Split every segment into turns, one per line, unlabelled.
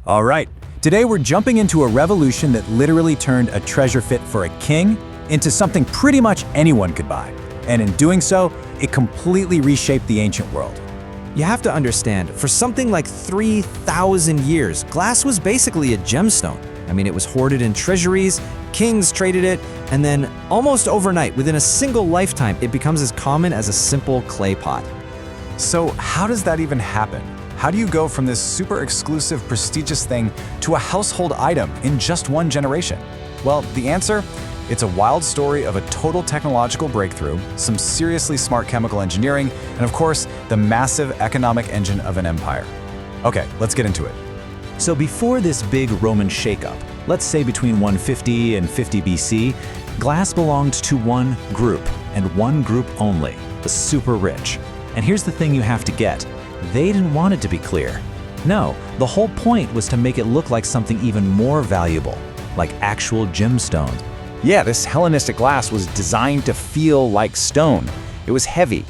All right, today we're jumping into a revolution that literally turned a treasure fit for a king into something pretty much anyone could buy. And in doing so, it completely reshaped the ancient world.
You have to understand, for something like 3,000 years, glass was basically a gemstone. I mean, it was hoarded in treasuries, kings traded it, and then almost overnight, within a single lifetime, it becomes as common as a simple clay pot.
So how does that even happen? How do you go from this super exclusive, prestigious thing to a household item in just one generation? Well, the answer? It's a wild story of a total technological breakthrough, some seriously smart chemical engineering, and of course, the massive economic engine of an empire. Okay, let's get into it. So before this big Roman shakeup, let's say between 150 and 50 BC, glass belonged to one group, and one group only, the super rich. And here's the thing you have to get. They didn't want it to be clear. No, the whole point was to make it look like something even more valuable, like actual gemstones. Yeah, this Hellenistic glass was designed to feel like stone. It was heavy,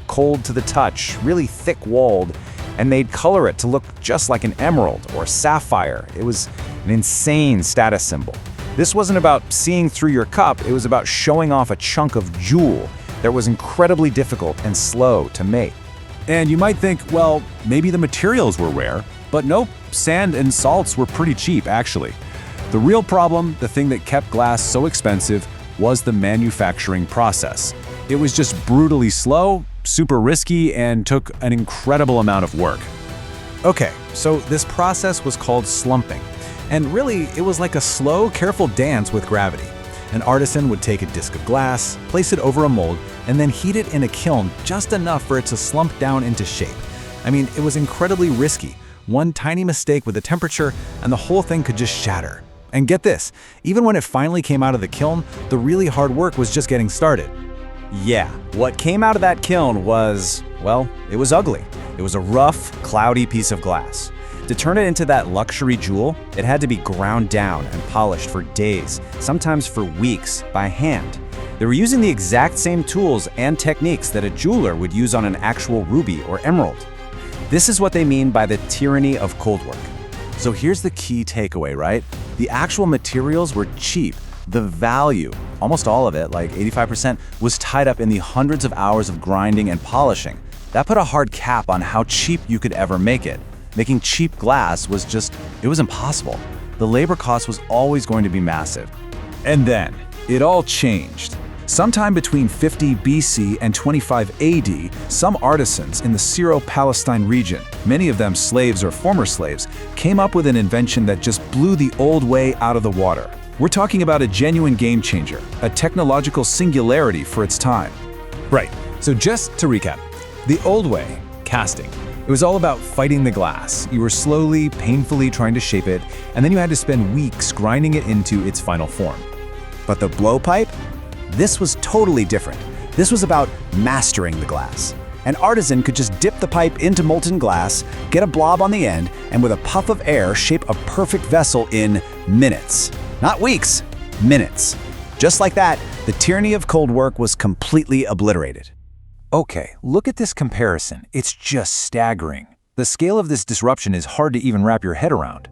cold to the touch, really thick-walled, and they'd color it to look just like an emerald or sapphire. It was an insane status symbol. This wasn't about seeing through your cup, it was about showing off a chunk of jewel that was incredibly difficult and slow to make. And you might think, well, maybe the materials were rare, but nope, sand and salts were pretty cheap, actually. The real problem, the thing that kept glass so expensive, was the manufacturing process. It was just brutally slow, super risky, and took an incredible amount of work. Okay, so this process was called slumping. And really, it was like a slow, careful dance with gravity. An artisan would take a disc of glass, place it over a mold, and then heat it in a kiln just enough for it to slump down into shape. I mean, it was incredibly risky. One tiny mistake with the temperature, and the whole thing could just shatter. And get this, even when it finally came out of the kiln, the really hard work was just getting started. Yeah, what came out of that kiln was, well, it was ugly. It was a rough, cloudy piece of glass. To turn it into that luxury jewel, it had to be ground down and polished for days, sometimes for weeks, by hand. They were using the exact same tools and techniques that a jeweler would use on an actual ruby or emerald. This is what they mean by the tyranny of cold work. So here's the key takeaway, right? The actual materials were cheap. The value, almost all of it, like 85%, was tied up in the hundreds of hours of grinding and polishing. That put a hard cap on how cheap you could ever make it. Making cheap glass was it was impossible. The labor cost was always going to be massive. And then, it all changed. Sometime between 50 BC and 25 AD, some artisans in the Syro-Palestine region, many of them slaves or former slaves, came up with an invention that just blew the old way out of the water. We're talking about a genuine game changer, a technological singularity for its time. Right, so just to recap, the old way, casting, it was all about fighting the glass. You were slowly, painfully trying to shape it, and then you had to spend weeks grinding it into its final form. But the blowpipe? This was totally different. This was about mastering the glass. An artisan could just dip the pipe into molten glass, get a blob on the end, and with a puff of air shape a perfect vessel in minutes. Not weeks, minutes. Just like that, the tyranny of cold work was completely obliterated. Okay, look at this comparison. It's just staggering. The scale of this disruption is hard to even wrap your head around.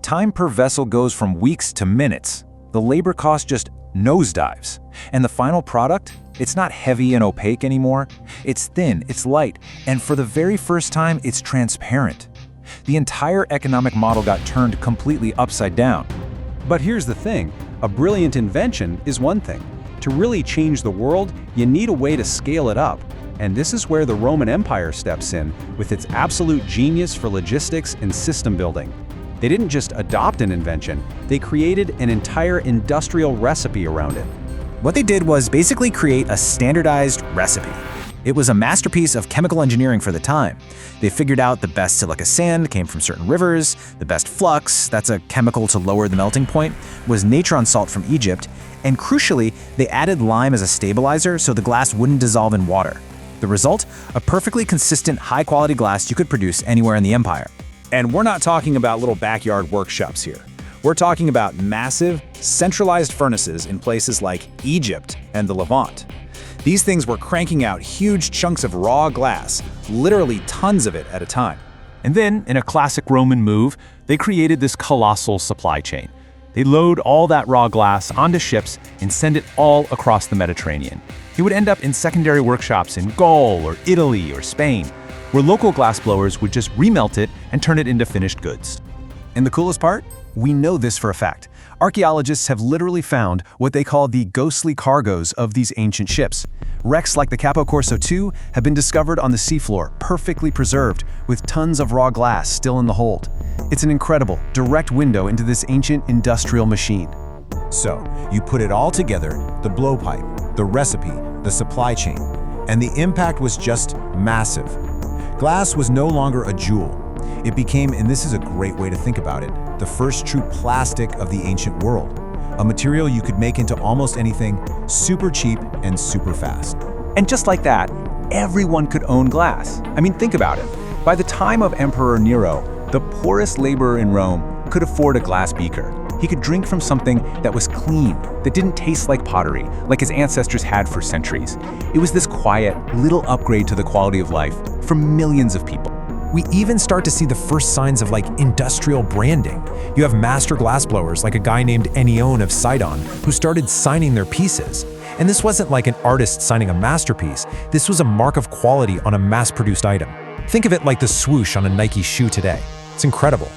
Time per vessel goes from weeks to minutes. The labor cost just nosedives. And the final product? It's not heavy and opaque anymore. It's thin, it's light, and for the very first time, it's transparent. The entire economic model got turned completely upside down. But here's the thing, a brilliant invention is one thing. To really change the world, you need a way to scale it up. And this is where the Roman Empire steps in with its absolute genius for logistics and system building. They didn't just adopt an invention, they created an entire industrial recipe around it. What they did was basically create a standardized recipe. It was a masterpiece of chemical engineering for the time. They figured out the best silica sand came from certain rivers, the best flux, that's a chemical to lower the melting point, was natron salt from Egypt, and crucially, they added lime as a stabilizer so the glass wouldn't dissolve in water. The result? A perfectly consistent, high-quality glass you could produce anywhere in the empire. And we're not talking about little backyard workshops here. We're talking about massive, centralized furnaces in places like Egypt and the Levant. These things were cranking out huge chunks of raw glass, literally tons of it at a time.
And then, in a classic Roman move, they created this colossal supply chain. They load all that raw glass onto ships and send it all across the Mediterranean. It would end up in secondary workshops in Gaul or Italy or Spain, where local glassblowers would just remelt it and turn it into finished goods.
And the coolest part? We know this for a fact. Archaeologists have literally found what they call the ghostly cargoes of these ancient ships. Wrecks like the Capo Corso II have been discovered on the seafloor, perfectly preserved, with tons of raw glass still in the hold. It's an incredible, direct window into this ancient industrial machine.
So, you put it all together, the blowpipe, the recipe, the supply chain, and the impact was just massive. Glass was no longer a jewel. It became, and this is a great way to think about it, the first true plastic of the ancient world. A material you could make into almost anything, super cheap and super fast.
And just like that, everyone could own glass. I mean, think about it. By the time of Emperor Nero, the poorest laborer in Rome could afford a glass beaker. He could drink from something that was clean, that didn't taste like pottery, like his ancestors had for centuries. It was this quiet, little upgrade to the quality of life for millions of people.
We even start to see the first signs of industrial branding. You have master glassblowers like a guy named Ennion of Sidon who started signing their pieces. And this wasn't like an artist signing a masterpiece. This was a mark of quality on a mass-produced item. Think of it like the swoosh on a Nike shoe today. It's incredible.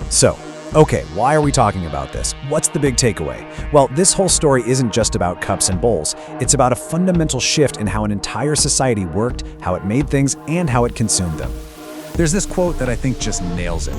So, okay, why are we talking about this? What's the big takeaway? Well, this whole story isn't just about cups and bowls. It's about a fundamental shift in how an entire society worked, how it made things, and how it consumed them. There's this quote that I think just nails it.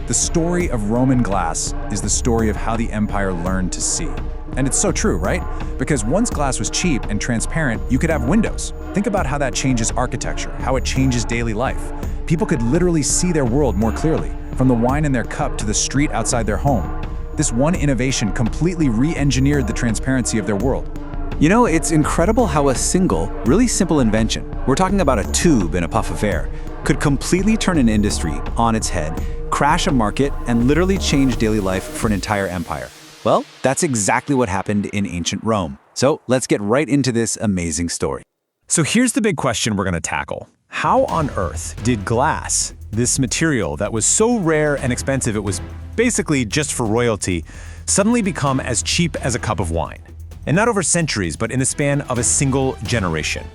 The story of Roman glass is the story of how the empire learned to see. And it's so true, right? Because once glass was cheap and transparent, you could have windows. Think about how that changes architecture, how it changes daily life. People could literally see their world more clearly, from the wine in their cup to the street outside their home. This one innovation completely re-engineered the transparency of their world.
You know, it's incredible how a single, really simple invention, we're talking about a tube and a puff of air, could completely turn an industry on its head, crash a market, and literally change daily life for an entire empire. Well, that's exactly what happened in ancient Rome. So let's get right into this amazing story.
So here's the big question we're going to tackle. How on earth did glass, this material that was so rare and expensive it was basically just for royalty, suddenly become as cheap as a cup of wine? And not over centuries, but in the span of a single generation.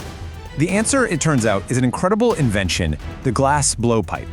The answer, it turns out, is an incredible invention, the glass blowpipe.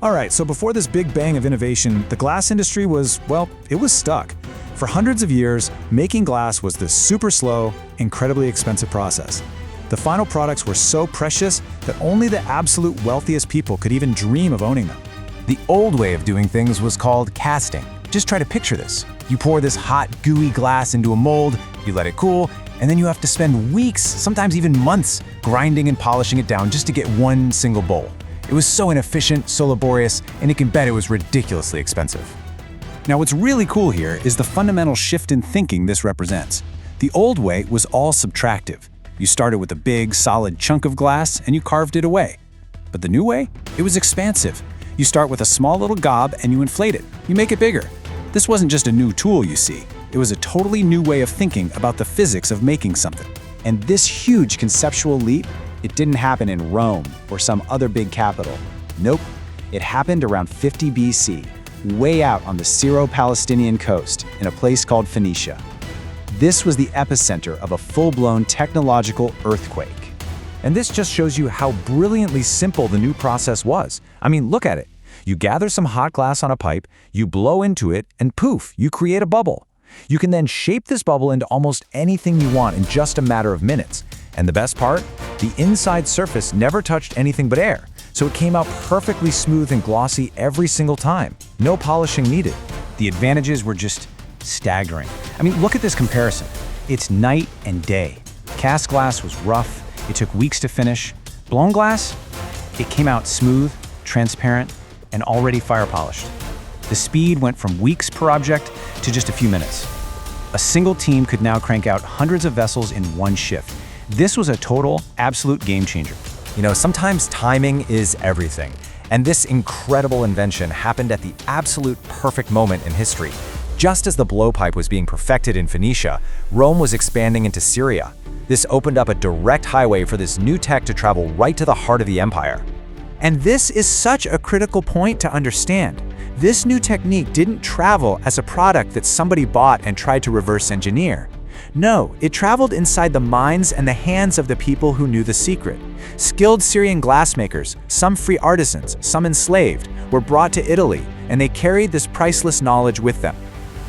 All right, so before this big bang of innovation, the glass industry was, well, it was stuck. For hundreds of years, making glass was this super slow, incredibly expensive process. The final products were so precious that only the absolute wealthiest people could even dream of owning them. The old way of doing things was called casting. Just try to picture this. You pour this hot, gooey glass into a mold, you let it cool, and then you have to spend weeks, sometimes even months, grinding and polishing it down just to get one single bowl. It was so inefficient, so laborious, and you can bet it was ridiculously expensive. Now, what's really cool here is the fundamental shift in thinking this represents. The old way was all subtractive. You started with a big, solid chunk of glass and you carved it away. But the new way? It was expansive. You start with a small little gob and you inflate it. You make it bigger. This wasn't just a new tool, you see. It was a totally new way of thinking about the physics of making something. And this huge conceptual leap, it didn't happen in Rome or some other big capital. Nope. It happened around 50 BC, way out on the Syro-Palestinian coast in a place called Phoenicia. This was the epicenter of a full-blown technological earthquake. And this just shows you how brilliantly simple the new process was. I mean, look at it. You gather some hot glass on a pipe, you blow into it, and poof, you create a bubble. You can then shape this bubble into almost anything you want in just a matter of minutes. And the best part? The inside surface never touched anything but air, so it came out perfectly smooth and glossy every single time. No polishing needed. The advantages were just staggering. I mean, look at this comparison. It's night and day. Cast glass was rough, it took weeks to finish. Blown glass? It came out smooth, transparent, and already fire polished. The speed went from weeks per object to just a few minutes. A single team could now crank out hundreds of vessels in one shift. This was a total, absolute game changer.
You know, sometimes timing is everything. And this incredible invention happened at the absolute perfect moment in history. Just as the blowpipe was being perfected in Phoenicia, Rome was expanding into Syria. This opened up a direct highway for this new tech to travel right to the heart of the empire.
And this is such a critical point to understand. This new technique didn't travel as a product that somebody bought and tried to reverse engineer. No, it traveled inside the minds and the hands of the people who knew the secret. Skilled Syrian glassmakers, some free artisans, some enslaved, were brought to Italy, and they carried this priceless knowledge with them.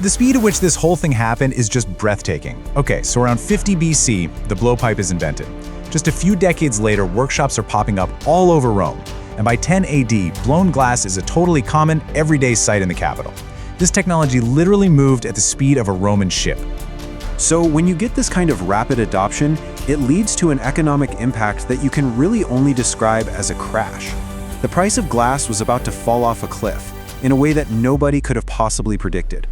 The speed at which this whole thing happened is just breathtaking. Okay, so around 50 BC, the blowpipe is invented. Just a few decades later, workshops are popping up all over Rome. And by 10 AD, blown glass is a totally common, everyday sight in the capital. This technology literally moved at the speed of a Roman ship. So when you get this kind of rapid adoption, it leads to an economic impact that you can really only describe as a crash. The price of glass was about to fall off a cliff in a way that nobody could have possibly predicted.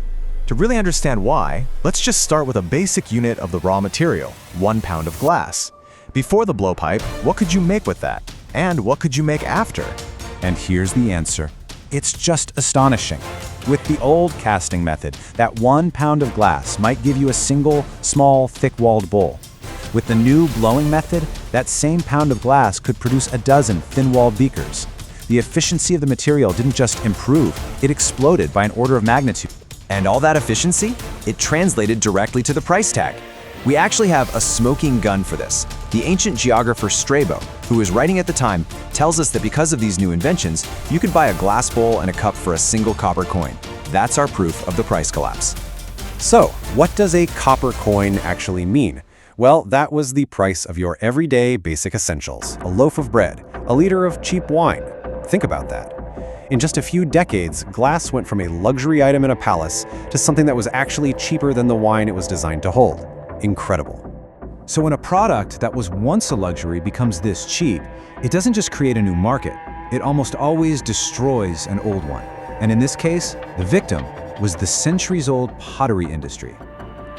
To really understand why, let's just start with a basic unit of the raw material, 1 pound of glass. Before the blowpipe, what could you make with that? And what could you make after?
And here's the answer. It's just astonishing. With the old casting method, that 1 pound of glass might give you a single, small, thick-walled bowl. With the new blowing method, that same pound of glass could produce a dozen thin-walled beakers. The efficiency of the material didn't just improve, it exploded by an order of magnitude.
And all that efficiency? It translated directly to the price tag. We actually have a smoking gun for this. The ancient geographer Strabo, who was writing at the time, tells us that because of these new inventions, you could buy a glass bowl and a cup for a single copper coin. That's our proof of the price collapse.
So, what does a copper coin actually mean? Well, that was the price of your everyday basic essentials. A loaf of bread, a liter of cheap wine. Think about that. In just a few decades, glass went from a luxury item in a palace to something that was actually cheaper than the wine it was designed to hold. Incredible. So when a product that was once a luxury becomes this cheap, it doesn't just create a new market, it almost always destroys an old one. And in this case, the victim was the centuries-old pottery industry.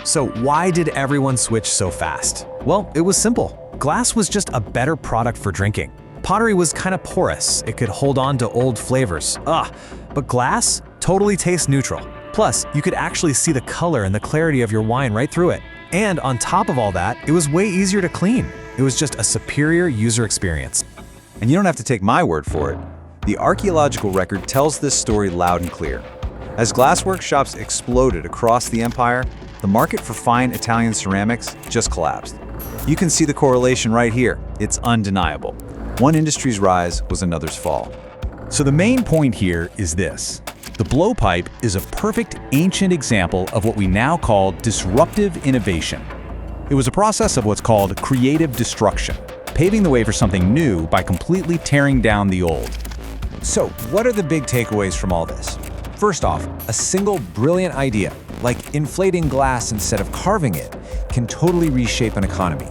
So why did everyone switch so fast? Well, it was simple. Glass was just a better product for drinking. Pottery was kind of porous. It could hold on to old flavors. But glass totally tastes neutral. Plus, you could actually see the color and the clarity of your wine right through it. And on top of all that, it was way easier to clean. It was just a superior user experience.
And you don't have to take my word for it. The archaeological record tells this story loud and clear. As glass workshops exploded across the empire, the market for fine Italian ceramics just collapsed. You can see the correlation right here. It's undeniable. One industry's rise was another's fall. So the main point here is this. The blowpipe is a perfect ancient example of what we now call disruptive innovation. It was a process of what's called creative destruction, paving the way for something new by completely tearing down the old. So, what are the big takeaways from all this? First off, a single brilliant idea, like inflating glass instead of carving it, can totally reshape an economy.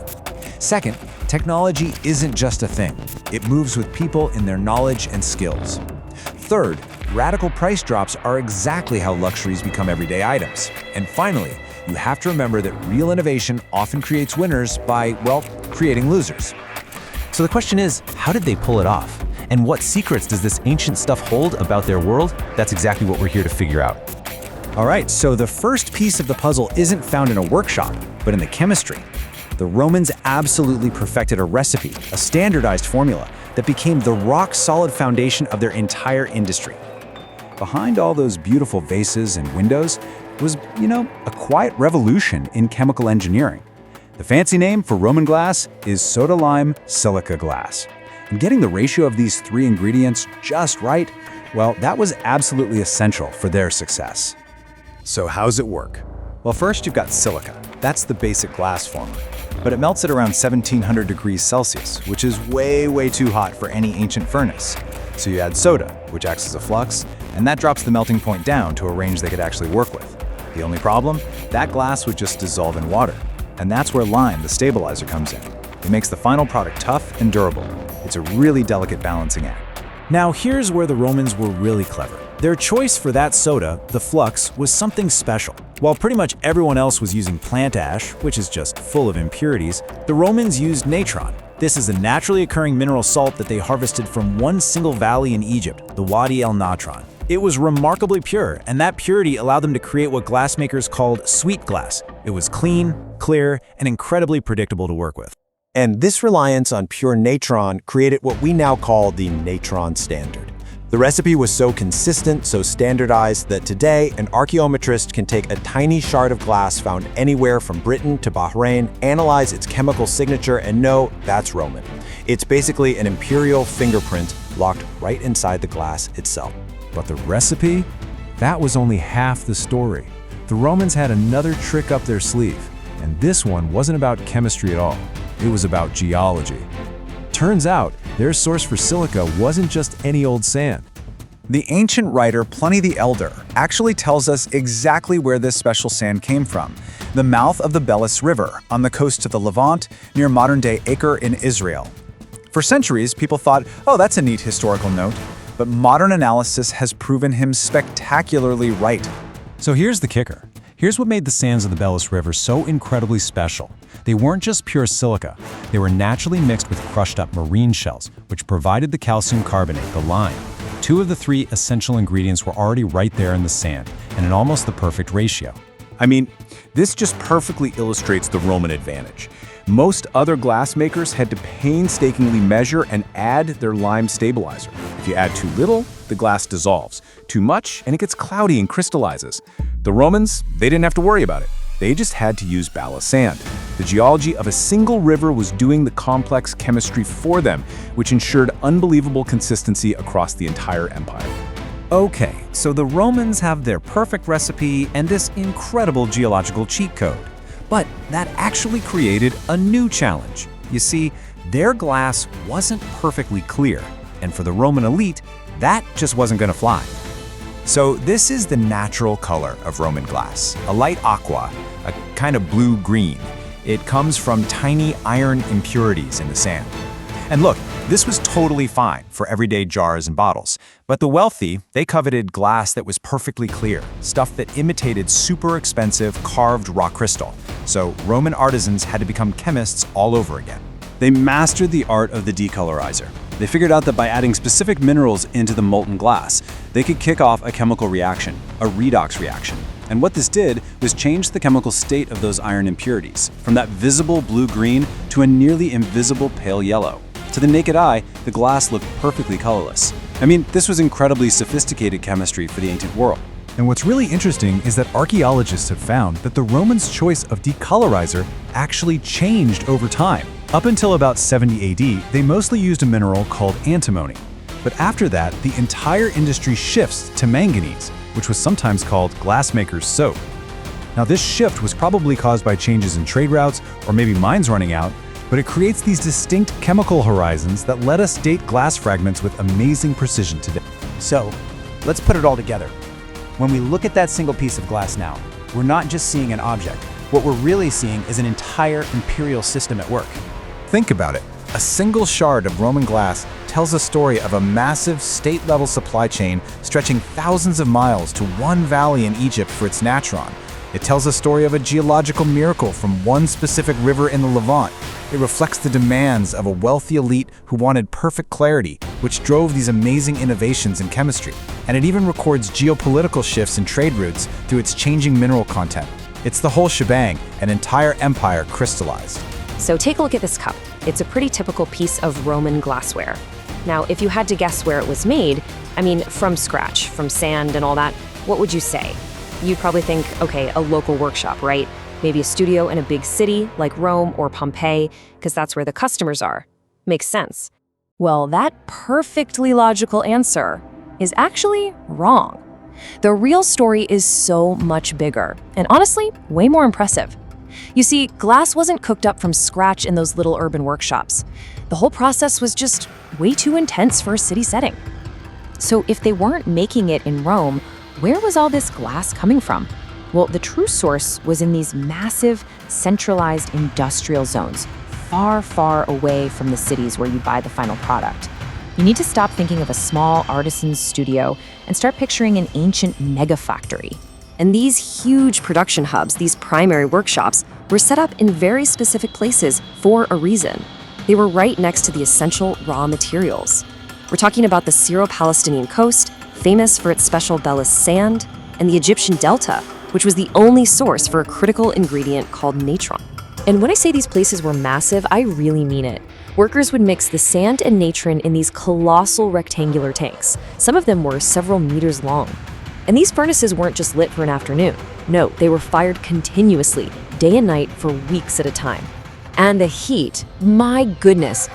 Second, technology isn't just a thing. It moves with people in their knowledge and skills. Third, radical price drops are exactly how luxuries become everyday items. And finally, you have to remember that real innovation often creates winners by, well, creating losers. So the question is, how did they pull it off? And what secrets does this ancient stuff hold about their world? That's exactly what we're here to figure out. All right, so the first piece of the puzzle isn't found in a workshop, but in the chemistry. The Romans absolutely perfected a recipe, a standardized formula, that became the rock-solid foundation of their entire industry. Behind all those beautiful vases and windows was, a quiet revolution in chemical engineering. The fancy name for Roman glass is soda-lime silica glass. And getting the ratio of these three ingredients just right, well, that was absolutely essential for their success. So how's it work? Well, first you've got silica. That's the basic glass former. But it melts at around 1700 degrees Celsius, which is way, way too hot for any ancient furnace. So you add soda, which acts as a flux, and that drops the melting point down to a range they could actually work with. The only problem? That glass would just dissolve in water. And that's where lime, the stabilizer, comes in. It makes the final product tough and durable. It's a really delicate balancing act. Now here's where the Romans were really clever. Their choice for that soda, the flux, was something special. While pretty much everyone else was using plant ash, which is just full of impurities, the Romans used natron. This is a naturally occurring mineral salt that they harvested from one single valley in Egypt, the Wadi el Natron. It was remarkably pure, and that purity allowed them to create what glassmakers called sweet glass. It was clean, clear, and incredibly predictable to work with.
And this reliance on pure natron created what we now call the natron standard. The recipe was so consistent, so standardized, that today an archaeometrist can take a tiny shard of glass found anywhere from Britain to Bahrain, analyze its chemical signature, and know that's Roman. It's basically an imperial fingerprint locked right inside the glass itself.
But the recipe? That was only half the story. The Romans had another trick up their sleeve, and this one wasn't about chemistry at all. It was about geology. Turns out, their source for silica wasn't just any old sand.
The ancient writer Pliny the Elder actually tells us exactly where this special sand came from: the mouth of the Belus River on the coast of the Levant near modern-day Acre in Israel. For centuries, people thought, oh, that's a neat historical note, but modern analysis has proven him spectacularly right.
So here's the kicker. Here's what made the sands of the Belus River so incredibly special. They weren't just pure silica. They were naturally mixed with crushed up marine shells, which provided the calcium carbonate, the lime. 2 of the 3 essential ingredients were already right there in the sand, and in almost the perfect ratio.
I mean, this just perfectly illustrates the Roman advantage. Most other glass makers had to painstakingly measure and add their lime stabilizer. If you add too little, the glass dissolves. Too much, and it gets cloudy and crystallizes. The Romans, they didn't have to worry about it. They just had to use ballast sand. The geology of a single river was doing the complex chemistry for them, which ensured unbelievable consistency across the entire empire.
Okay, so the Romans have their perfect recipe and this incredible geological cheat code. But that actually created a new challenge. You see, their glass wasn't perfectly clear, and for the Roman elite, that just wasn't going to fly.
So this is the natural color of Roman glass, a light aqua, a kind of blue-green. It comes from tiny iron impurities in the sand. And look, this was totally fine for everyday jars and bottles. But the wealthy, they coveted glass that was perfectly clear, stuff that imitated super expensive carved rock crystal. So Roman artisans had to become chemists all over again.
They mastered the art of the decolorizer. They figured out that by adding specific minerals into the molten glass, they could kick off a chemical reaction, a redox reaction. And what this did was change the chemical state of those iron impurities, from that visible blue-green to a nearly invisible pale yellow. To the naked eye, the glass looked perfectly colorless. I mean, this was incredibly sophisticated chemistry for the ancient world.
And what's really interesting is that archaeologists have found that the Romans' choice of decolorizer actually changed over time. Up until about 70 AD, they mostly used a mineral called antimony. But after that, the entire industry shifts to manganese, which was sometimes called glassmaker's soap. Now, this shift was probably caused by changes in trade routes or maybe mines running out, but it creates these distinct chemical horizons that let us date glass fragments with amazing precision today.
So, let's put it all together. When we look at that single piece of glass now, we're not just seeing an object. What we're really seeing is an entire imperial system at work.
Think about it. A single shard of Roman glass tells a story of a massive state-level supply chain stretching thousands of miles to one valley in Egypt for its natron. It tells a story of a geological miracle from one specific river in the Levant. It reflects the demands of a wealthy elite who wanted perfect clarity, which drove these amazing innovations in chemistry. And it even records geopolitical shifts in trade routes through its changing mineral content. It's the whole shebang, an entire empire crystallized.
So take a look at this cup. It's a pretty typical piece of Roman glassware. Now, if you had to guess where it was made, I mean, from scratch, from sand and all that, what would you say? You'd probably think, okay, a local workshop, right? Maybe a studio in a big city like Rome or Pompeii, because that's where the customers are. Makes sense. Well, that perfectly logical answer is actually wrong. The real story is so much bigger, and honestly, way more impressive. You see, glass wasn't cooked up from scratch in those little urban workshops. The whole process was just way too intense for a city setting. So if they weren't making it in Rome, where was all this glass coming from? Well, the true source was in these massive, centralized industrial zones, far, far away from the cities where you buy the final product. You need to stop thinking of a small artisan's studio and start picturing an ancient mega factory. And these huge production hubs, these primary workshops, were set up in very specific places for a reason. They were right next to the essential raw materials. We're talking about the Syro-Palestinian coast, famous for its special Belus sand, and the Egyptian delta, which was the only source for a critical ingredient called natron. And when I say these places were massive, I really mean it. Workers would mix the sand and natron in these colossal rectangular tanks. Some of them were several meters long. And these furnaces weren't just lit for an afternoon. No, they were fired continuously, day and night for weeks at a time. And the heat, my goodness.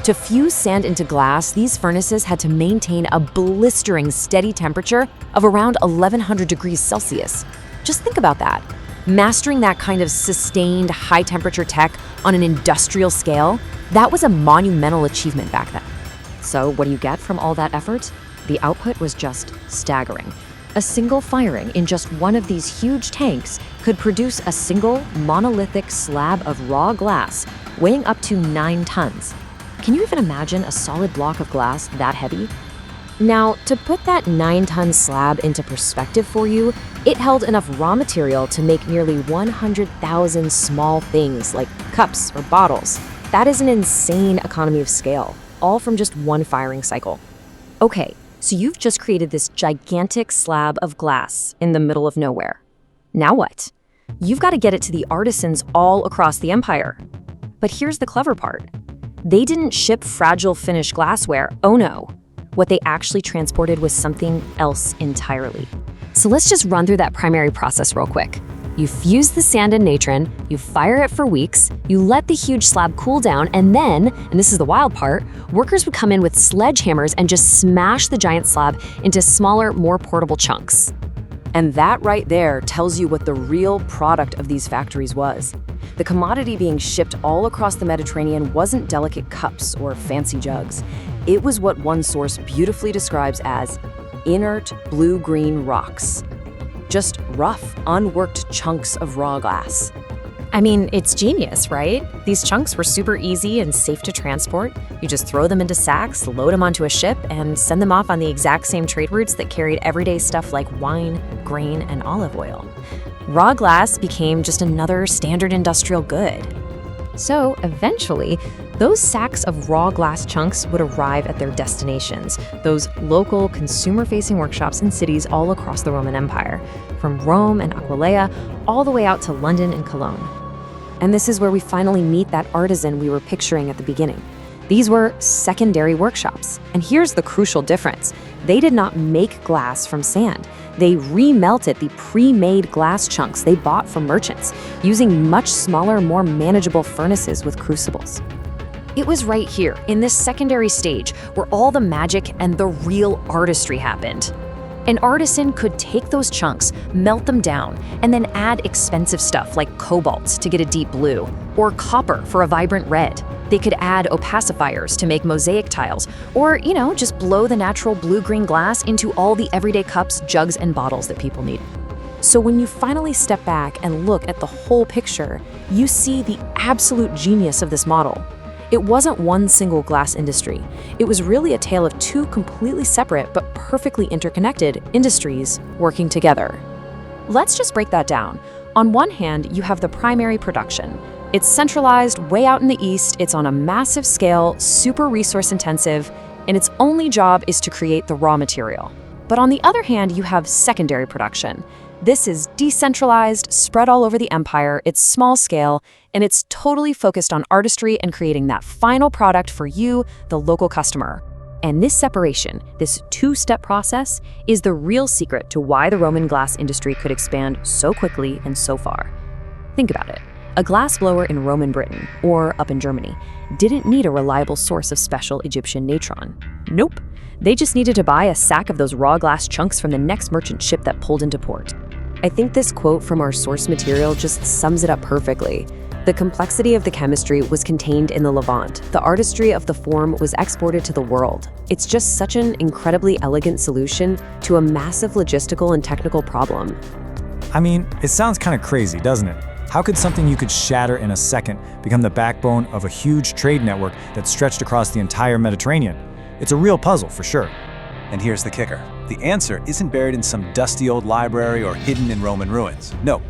To fuse sand into glass, these furnaces had to maintain a blistering steady temperature of around 1100 degrees Celsius. Just think about that. Mastering that kind of sustained high temperature tech on an industrial scale, that was a monumental achievement back then. So what do you get from all that effort? The output was just staggering. A single firing in just one of these huge tanks could produce a single monolithic slab of raw glass weighing up to 9 tons. Can you even imagine a solid block of glass that heavy? Now, to put that 9-ton slab into perspective for you, it held enough raw material to make nearly 100,000 small things like cups or bottles. That is an insane economy of scale, all from just one firing cycle. Okay, so you've just created this gigantic slab of glass in the middle of nowhere. Now what? You've got to get it to the artisans all across the empire. But here's the clever part. They didn't ship fragile finished glassware, oh no. What they actually transported was something else entirely. So let's just run through that primary process real quick. You fuse the sand and natron, you fire it for weeks, you let the huge slab cool down, and then, and this is the wild part, workers would come in with sledgehammers and just smash the giant slab into smaller, more portable chunks. And that right there tells you what the real product of these factories was. The commodity being shipped all across the Mediterranean wasn't delicate cups or fancy jugs. It was what one source beautifully describes as inert blue-green rocks. Just rough, unworked chunks of raw glass. I mean, it's genius, right? These chunks were super easy and safe to transport. You just throw them into sacks, load them onto a ship, and send them off on the exact same trade routes that carried everyday stuff like wine, grain, and olive oil. Raw glass became just another standard industrial good. So eventually, those sacks of raw glass chunks would arrive at their destinations, those local consumer-facing workshops in cities all across the Roman Empire, from Rome and Aquileia all the way out to London and Cologne. And this is where we finally meet that artisan we were picturing at the beginning. These were secondary workshops. And here's the crucial difference. They did not make glass from sand. They remelted the pre-made glass chunks they bought from merchants, using much smaller, more manageable furnaces with crucibles. It was right here, in this secondary stage, where all the magic and the real artistry happened. An artisan could take those chunks, melt them down, and then add expensive stuff like cobalt to get a deep blue, or copper for a vibrant red. They could add opacifiers to make mosaic tiles, or, just blow the natural blue-green glass into all the everyday cups, jugs, and bottles that people need. So when you finally step back and look at the whole picture, you see the absolute genius of this model. It wasn't one single glass industry. It was really a tale of two completely separate but perfectly interconnected industries working together. Let's just break that down. On one hand, you have the primary production. It's centralized way out in the east, it's on a massive scale, super resource intensive, and its only job is to create the raw material. But on the other hand, you have secondary production. This is decentralized, spread all over the empire, it's small scale, and it's totally focused on artistry and creating that final product for you, the local customer. And this separation, this two-step process, is the real secret to why the Roman glass industry could expand so quickly and so far. Think about it. A glassblower in Roman Britain, or up in Germany, didn't need a reliable source of special Egyptian natron. Nope. They just needed to buy a sack of those raw glass chunks from the next merchant ship that pulled into port. I think this quote from our source material just sums it up perfectly. The complexity of the chemistry was contained in the Levant. The artistry of the form was exported to the world. It's just such an incredibly elegant solution to a massive logistical and technical problem.
I mean, it sounds kind of crazy, doesn't it? How could something you could shatter in a second become the backbone of a huge trade network that stretched across the entire Mediterranean? It's a real puzzle, for sure.
And here's the kicker. The answer isn't buried in some dusty old library or hidden in Roman ruins. No.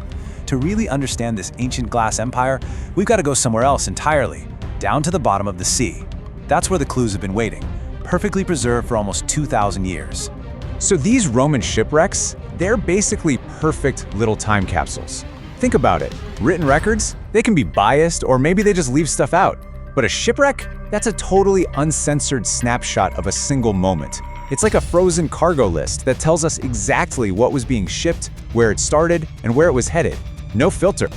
To really understand this ancient glass empire, we've got to go somewhere else entirely, down to the bottom of the sea. That's where the clues have been waiting, perfectly preserved for almost 2,000 years.
So these Roman shipwrecks, they're basically perfect little time capsules. Think about it. Written records, They can be biased, or maybe they just leave stuff out. But a shipwreck? That's a totally uncensored snapshot of a single moment. It's like a frozen cargo list that tells us exactly what was being shipped, where it started, and where it was headed. No filter.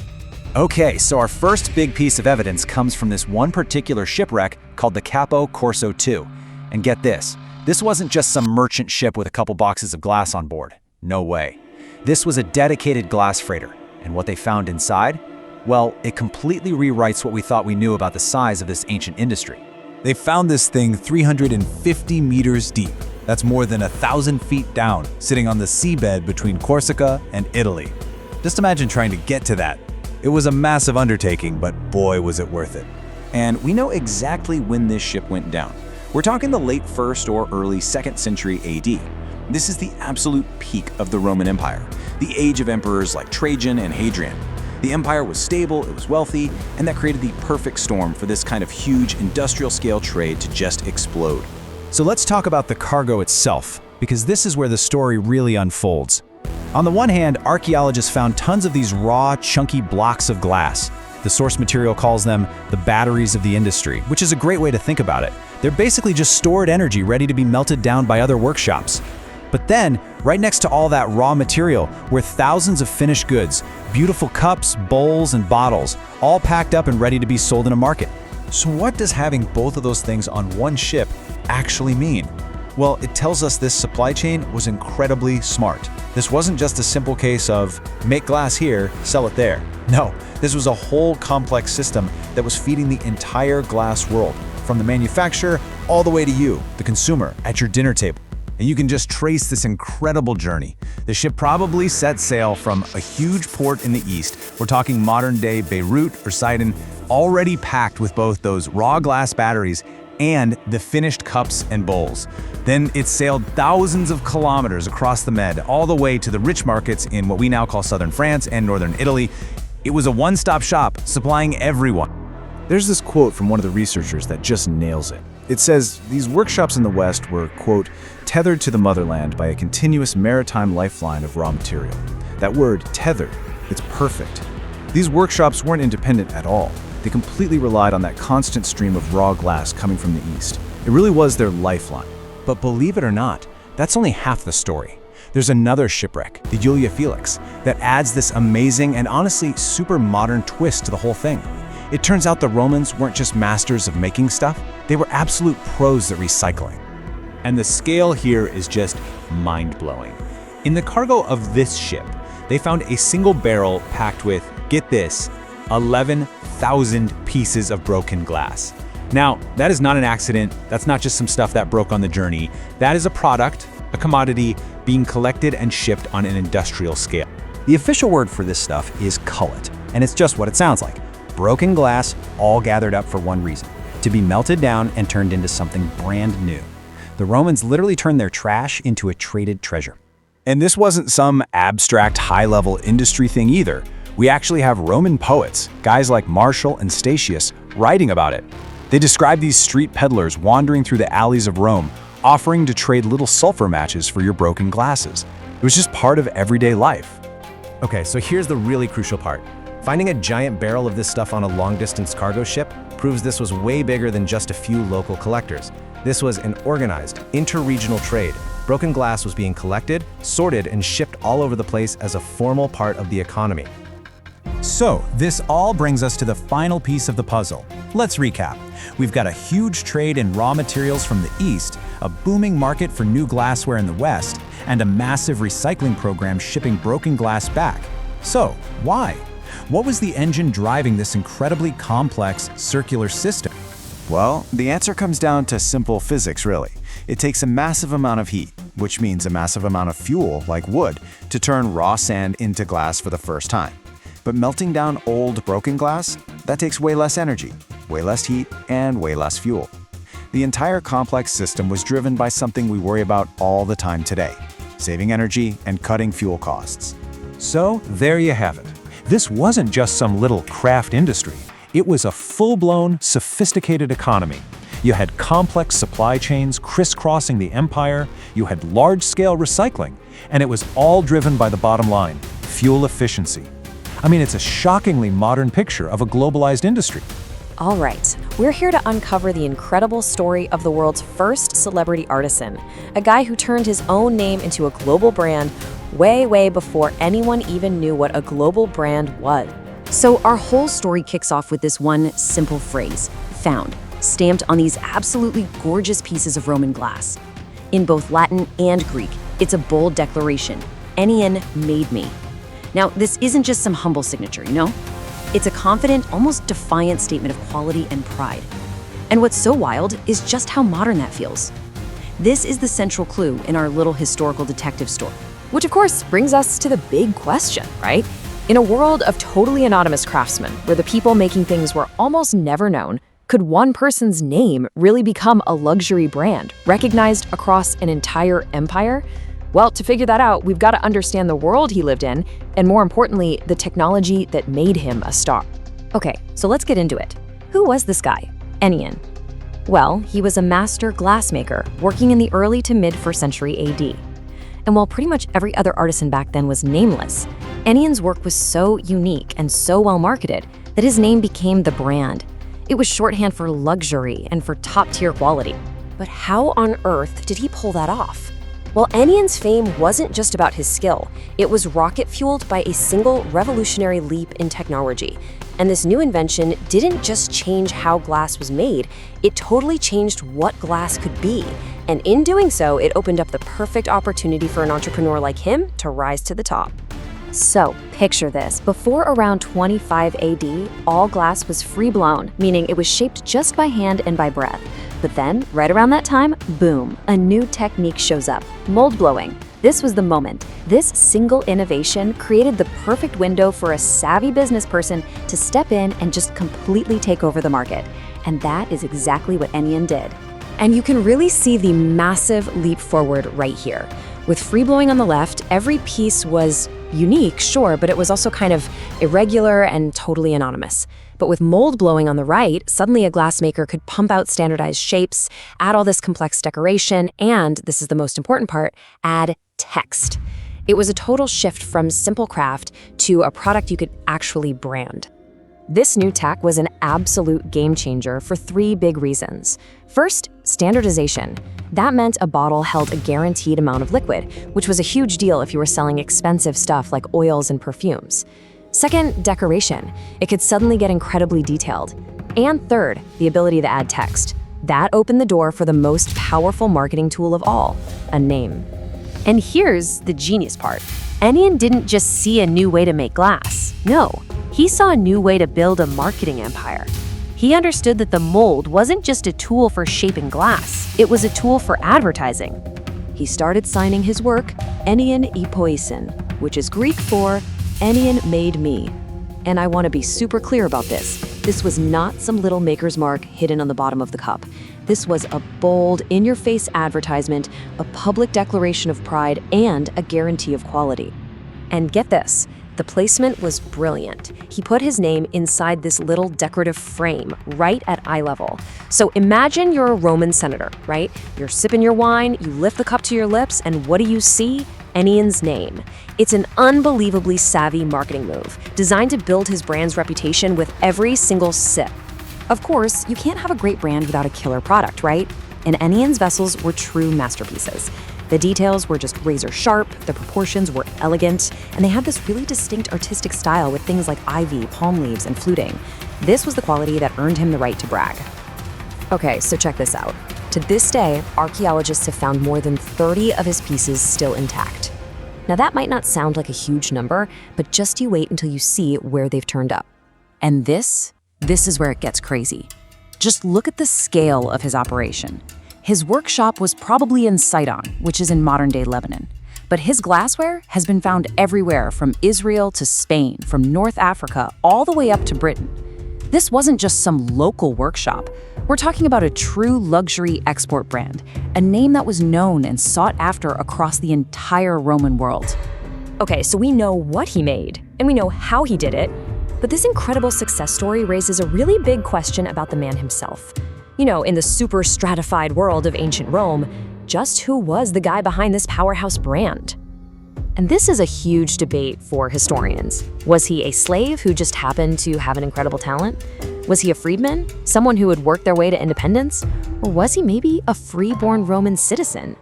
Okay, so our first big piece of evidence comes from this one particular shipwreck called the Capo Corso II. And get this wasn't just some merchant ship with a couple boxes of glass on board. No way. This was a dedicated glass freighter. And what they found inside? Well, it completely rewrites what we thought we knew about the size of this ancient industry.
They found this thing 350 meters deep. That's more than 1,000 feet down, sitting on the seabed between Corsica and Italy. Just imagine trying to get to that. It was a massive undertaking, but boy was it worth it.
And we know exactly when this ship went down. We're talking the late 1st or early 2nd century AD. This is the absolute peak of the Roman Empire, the age of emperors like Trajan and Hadrian. The empire was stable, it was wealthy, and that created the perfect storm for this kind of huge industrial-scale trade to just explode.
So let's talk about the cargo itself, because this is where the story really unfolds. On the one hand, archaeologists found tons of these raw, chunky blocks of glass. The source material calls them the batteries of the industry, which is a great way to think about it. They're basically just stored energy ready to be melted down by other workshops. But then, right next to all that raw material were thousands of finished goods, beautiful cups, bowls, and bottles, all packed up and ready to be sold in a market.
So what does having both of those things on one ship actually mean? Well, it tells us this supply chain was incredibly smart. This wasn't just a simple case of make glass here, sell it there. No, this was a whole complex system that was feeding the entire glass world, from the manufacturer all the way to you, the consumer, at your dinner table. And you can just trace this incredible journey. The ship probably set sail from a huge port in the east. We're talking modern-day Beirut or Sidon, already packed with both those raw glass batteries and the finished cups and bowls. Then it sailed thousands of kilometers across the Med, all the way to the rich markets in what we now call southern France and northern Italy. It was a one-stop shop, supplying everyone.
There's this quote from one of the researchers that just nails it. It says, these workshops in the West were, quote, tethered to the motherland by a continuous maritime lifeline of raw material. That word, tethered, it's perfect. These workshops weren't independent at all. They completely relied on that constant stream of raw glass coming from the east. It really was their lifeline.
But believe it or not, that's only half the story. There's another shipwreck, the Julia Felix, that adds this amazing and honestly super modern twist to the whole thing. It turns out the Romans weren't just masters of making stuff, they were absolute pros at recycling. And the scale here is just mind-blowing. In the cargo of this ship, they found a single barrel packed with, get this, 11,000 pieces of broken glass. Now, that is not an accident, that's not just some stuff that broke on the journey. That is a product, a commodity, being collected and shipped on an industrial scale.
The official word for this stuff is cullet, and it's just what it sounds like. Broken glass, all gathered up for one reason, to be melted down and turned into something brand new. The Romans literally turned their trash into a traded treasure.
And this wasn't some abstract high-level industry thing either. We actually have Roman poets, guys like Martial and Statius, writing about it. They describe these street peddlers wandering through the alleys of Rome, offering to trade little sulfur matches for your broken glasses. It was just part of everyday life.
Okay, so here's the really crucial part. Finding a giant barrel of this stuff on a long-distance cargo ship proves this was way bigger than just a few local collectors. This was an organized, interregional trade. Broken glass was being collected, sorted, and shipped all over the place as a formal part of the economy.
So, this all brings us to the final piece of the puzzle. Let's recap. We've got a huge trade in raw materials from the east, a booming market for new glassware in the west, and a massive recycling program shipping broken glass back. So, why? What was the engine driving this incredibly complex circular system?
Well, the answer comes down to simple physics, really. It takes a massive amount of heat, which means a massive amount of fuel, like wood, to turn raw sand into glass for the first time. But melting down old, broken glass, that takes way less energy, way less heat, and way less fuel. The entire complex system was driven by something we worry about all the time today: saving energy and cutting fuel costs.
So, there you have it. This wasn't just some little craft industry. It was a full-blown, sophisticated economy. You had complex supply chains crisscrossing the empire, you had large-scale recycling, and it was all driven by the bottom line: fuel efficiency.
I mean, it's a shockingly modern picture of a globalized industry.
All right, we're here to uncover the incredible story of the world's first celebrity artisan, a guy who turned his own name into a global brand way before anyone even knew what a global brand was. So our whole story kicks off with this one simple phrase, found, stamped on these absolutely gorgeous pieces of Roman glass. In both Latin and Greek, it's a bold declaration, Ennion made me. Now, this isn't just some humble signature, you know? It's a confident, almost defiant statement of quality and pride. And what's so wild is just how modern that feels. This is the central clue in our little historical detective story. Which of course brings us to the big question, right? In a world of totally anonymous craftsmen, where the people making things were almost never known, could one person's name really become a luxury brand, recognized across an entire empire? Well, to figure that out, we've got to understand the world he lived in, and more importantly, the technology that made him a star. Okay, so let's get into it. Who was this guy, Ennion? Well, he was a master glassmaker working in the early to mid-1st century AD. And while pretty much every other artisan back then was nameless, Ennion's work was so unique and so well marketed that his name became the brand. It was shorthand for luxury and for top-tier quality. But how on earth did he pull that off? Well, Ennion's fame wasn't just about his skill. It was rocket-fueled by a single revolutionary leap in technology. And this new invention didn't just change how glass was made, it totally changed what glass could be. And in doing so, it opened up the perfect opportunity for an entrepreneur like him to rise to the top. So, picture this. Before around 25 AD, all glass was free-blown, meaning it was shaped just by hand and by breath. But then, right around that time, boom, a new technique shows up, mold blowing. This was the moment. This single innovation created the perfect window for a savvy business person to step in and just completely take over the market. And that is exactly what Ennion did. And you can really see the massive leap forward right here. With free blowing on the left, every piece was unique, sure, but it was also kind of irregular and totally anonymous. But with mold blowing on the right, suddenly a glassmaker could pump out standardized shapes, add all this complex decoration, and, this is the most important part, add text. It was a total shift from simple craft to a product you could actually brand. This new tech was an absolute game changer for 3 big reasons. First, standardization. That meant a bottle held a guaranteed amount of liquid, which was a huge deal if you were selling expensive stuff like oils and perfumes. Second, decoration. It could suddenly get incredibly detailed. And third, the ability to add text. That opened the door for the most powerful marketing tool of all, a name. And here's the genius part. Ennion didn't just see a new way to make glass. No, he saw a new way to build a marketing empire. He understood that the mold wasn't just a tool for shaping glass, it was a tool for advertising. He started signing his work, Ennion Ipoisin, which is Greek for Ennion made me. And I want to be super clear about this. This was not some little maker's mark hidden on the bottom of the cup. This was a bold, in-your-face advertisement, a public declaration of pride, and a guarantee of quality. And get this, the placement was brilliant. He put his name inside this little decorative frame, right at eye level. So imagine you're a Roman senator, right? You're sipping your wine, you lift the cup to your lips, and what do you see? Ennion's name. It's an unbelievably savvy marketing move, designed to build his brand's reputation with every single sip. Of course, you can't have a great brand without a killer product, right? And Ennion's vessels were true masterpieces. The details were just razor sharp, the proportions were elegant, and they had this really distinct artistic style with things like ivy, palm leaves, and fluting. This was the quality that earned him the right to brag. Okay, so check this out. To this day, archaeologists have found more than 30 of his pieces still intact. Now that might not sound like a huge number, but just you wait until you see where they've turned up. And this is where it gets crazy. Just look at the scale of his operation. His workshop was probably in Sidon, which is in modern-day Lebanon. But his glassware has been found everywhere from Israel to Spain, from North Africa, all the way up to Britain. This wasn't just some local workshop. We're talking about a true luxury export brand, a name that was known and sought after across the entire Roman world. Okay, so we know what he made, and we know how he did it, but this incredible success story raises a really big question about the man himself. You know, in the super stratified world of ancient Rome, just who was the guy behind this powerhouse brand? And this is a huge debate for historians. Was he a slave who just happened to have an incredible talent? Was he a freedman, someone who had worked their way to independence? Or was he maybe a free-born Roman citizen?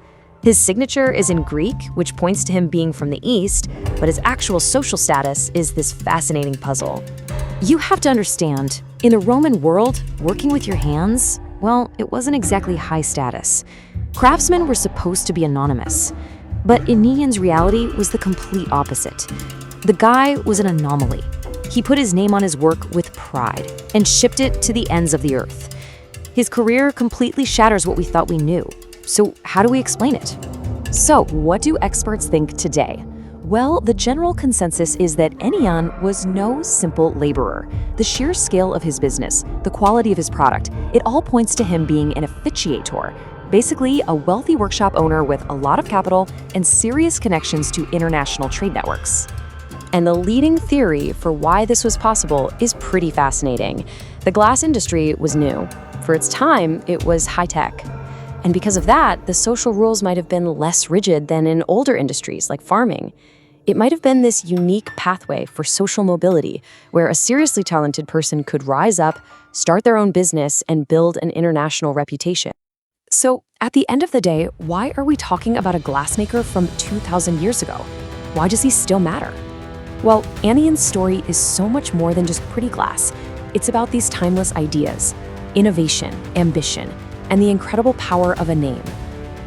His signature is in Greek, which points to him being from the East, but his actual social status is this fascinating puzzle. You have to understand, in the Roman world, working with your hands, well, it wasn't exactly high status. Craftsmen were supposed to be anonymous. But Aenean's reality was the complete opposite. The guy was an anomaly. He put his name on his work with pride and shipped it to the ends of the earth. His career completely shatters what we thought we knew. So how do we explain it? So what do experts think today? Well, the general consensus is that Aenean was no simple laborer. The sheer scale of his business, the quality of his product, it all points to him being an officiator. Basically, a wealthy workshop owner with a lot of capital and serious connections to international trade networks. And the leading theory for why this was possible is pretty fascinating. The glass industry was new. For its time, it was high-tech. And because of that, the social rules might have been less rigid than in older industries like farming. It might have been this unique pathway for social mobility, where a seriously talented person could rise up, start their own business, and build an international reputation. So, at the end of the day, why are we talking about a glassmaker from 2,000 years ago? Why does he still matter? Well, Aenean's story is so much more than just pretty glass. It's about these timeless ideas, innovation, ambition, and the incredible power of a name.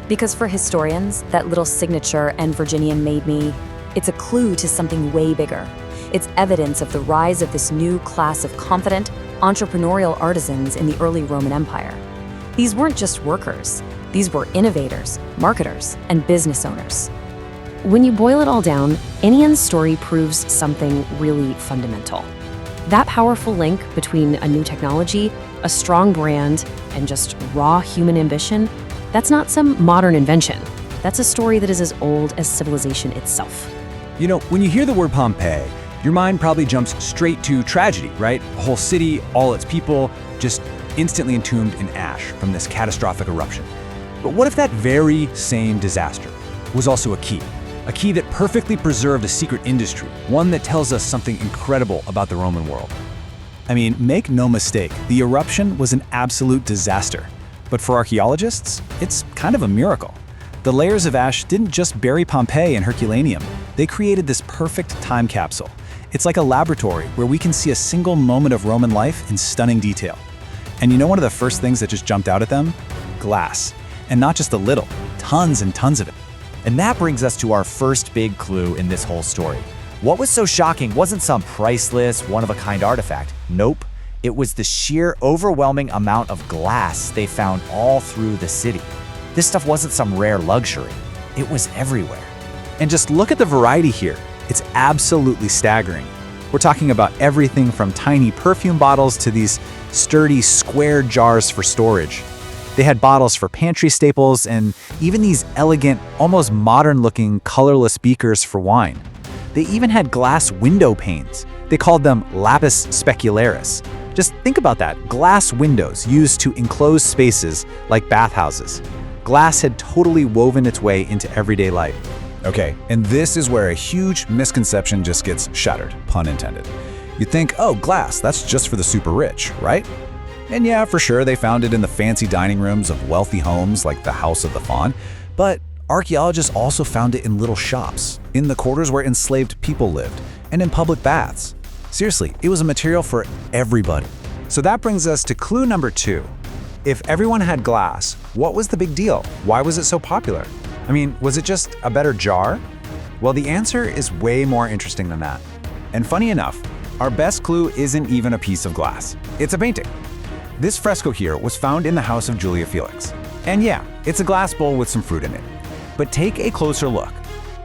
Because for historians, that little signature "and Virginian made me," it's a clue to something way bigger. It's evidence of the rise of this new class of confident, entrepreneurial artisans in the early Roman Empire. These weren't just workers. These were innovators, marketers, and business owners. When you boil it all down, Aenean's story proves something really fundamental. That powerful link between a new technology, a strong brand, and just raw human ambition, that's not some modern invention. That's a story that is as old as civilization itself.
You know, when you hear the word Pompeii, your mind probably jumps straight to tragedy, right? A whole city, all its people, just instantly entombed in ash from this catastrophic eruption. But what if that very same disaster was also a key that perfectly preserved a secret industry, one that tells us something incredible about the Roman world? I mean, make no mistake, the eruption was an absolute disaster. But for archaeologists, it's kind of a miracle. The layers of ash didn't just bury Pompeii and Herculaneum, they created this perfect time capsule. It's like a laboratory where we can see a single moment of Roman life in stunning detail. And you know one of the first things that just jumped out at them? Glass. And not just a little, tons and tons of it.
And that brings us to our first big clue in this whole story. What was so shocking wasn't some priceless, one-of-a-kind artifact. Nope. It was the sheer overwhelming amount of glass they found all through the city. This stuff wasn't some rare luxury. It was everywhere.
And just look at the variety here. It's absolutely staggering. We're talking about everything from tiny perfume bottles to these sturdy square jars for storage. They had bottles for pantry staples and even these elegant, almost modern-looking, colorless beakers for wine. They even had glass window panes. They called them lapis specularis. Just think about that, glass windows used to enclose spaces like bathhouses. Glass had totally woven its way into everyday life.
Okay, and this is where a huge misconception just gets shattered, pun intended. You'd think, oh, glass, that's just for the super rich, right? And yeah, for sure, they found it in the fancy dining rooms of wealthy homes like the House of the Faun, but archaeologists also found it in little shops, in the quarters where enslaved people lived, and in public baths. Seriously, it was a material for everybody.
So that brings us to clue number 2. If everyone had glass, what was the big deal? Why was it so popular? I mean, was it just a better jar? Well, the answer is way more interesting than that. And funny enough, our best clue isn't even a piece of glass. It's a painting. This fresco here was found in the house of Julia Felix. And yeah, it's a glass bowl with some fruit in it. But take a closer look.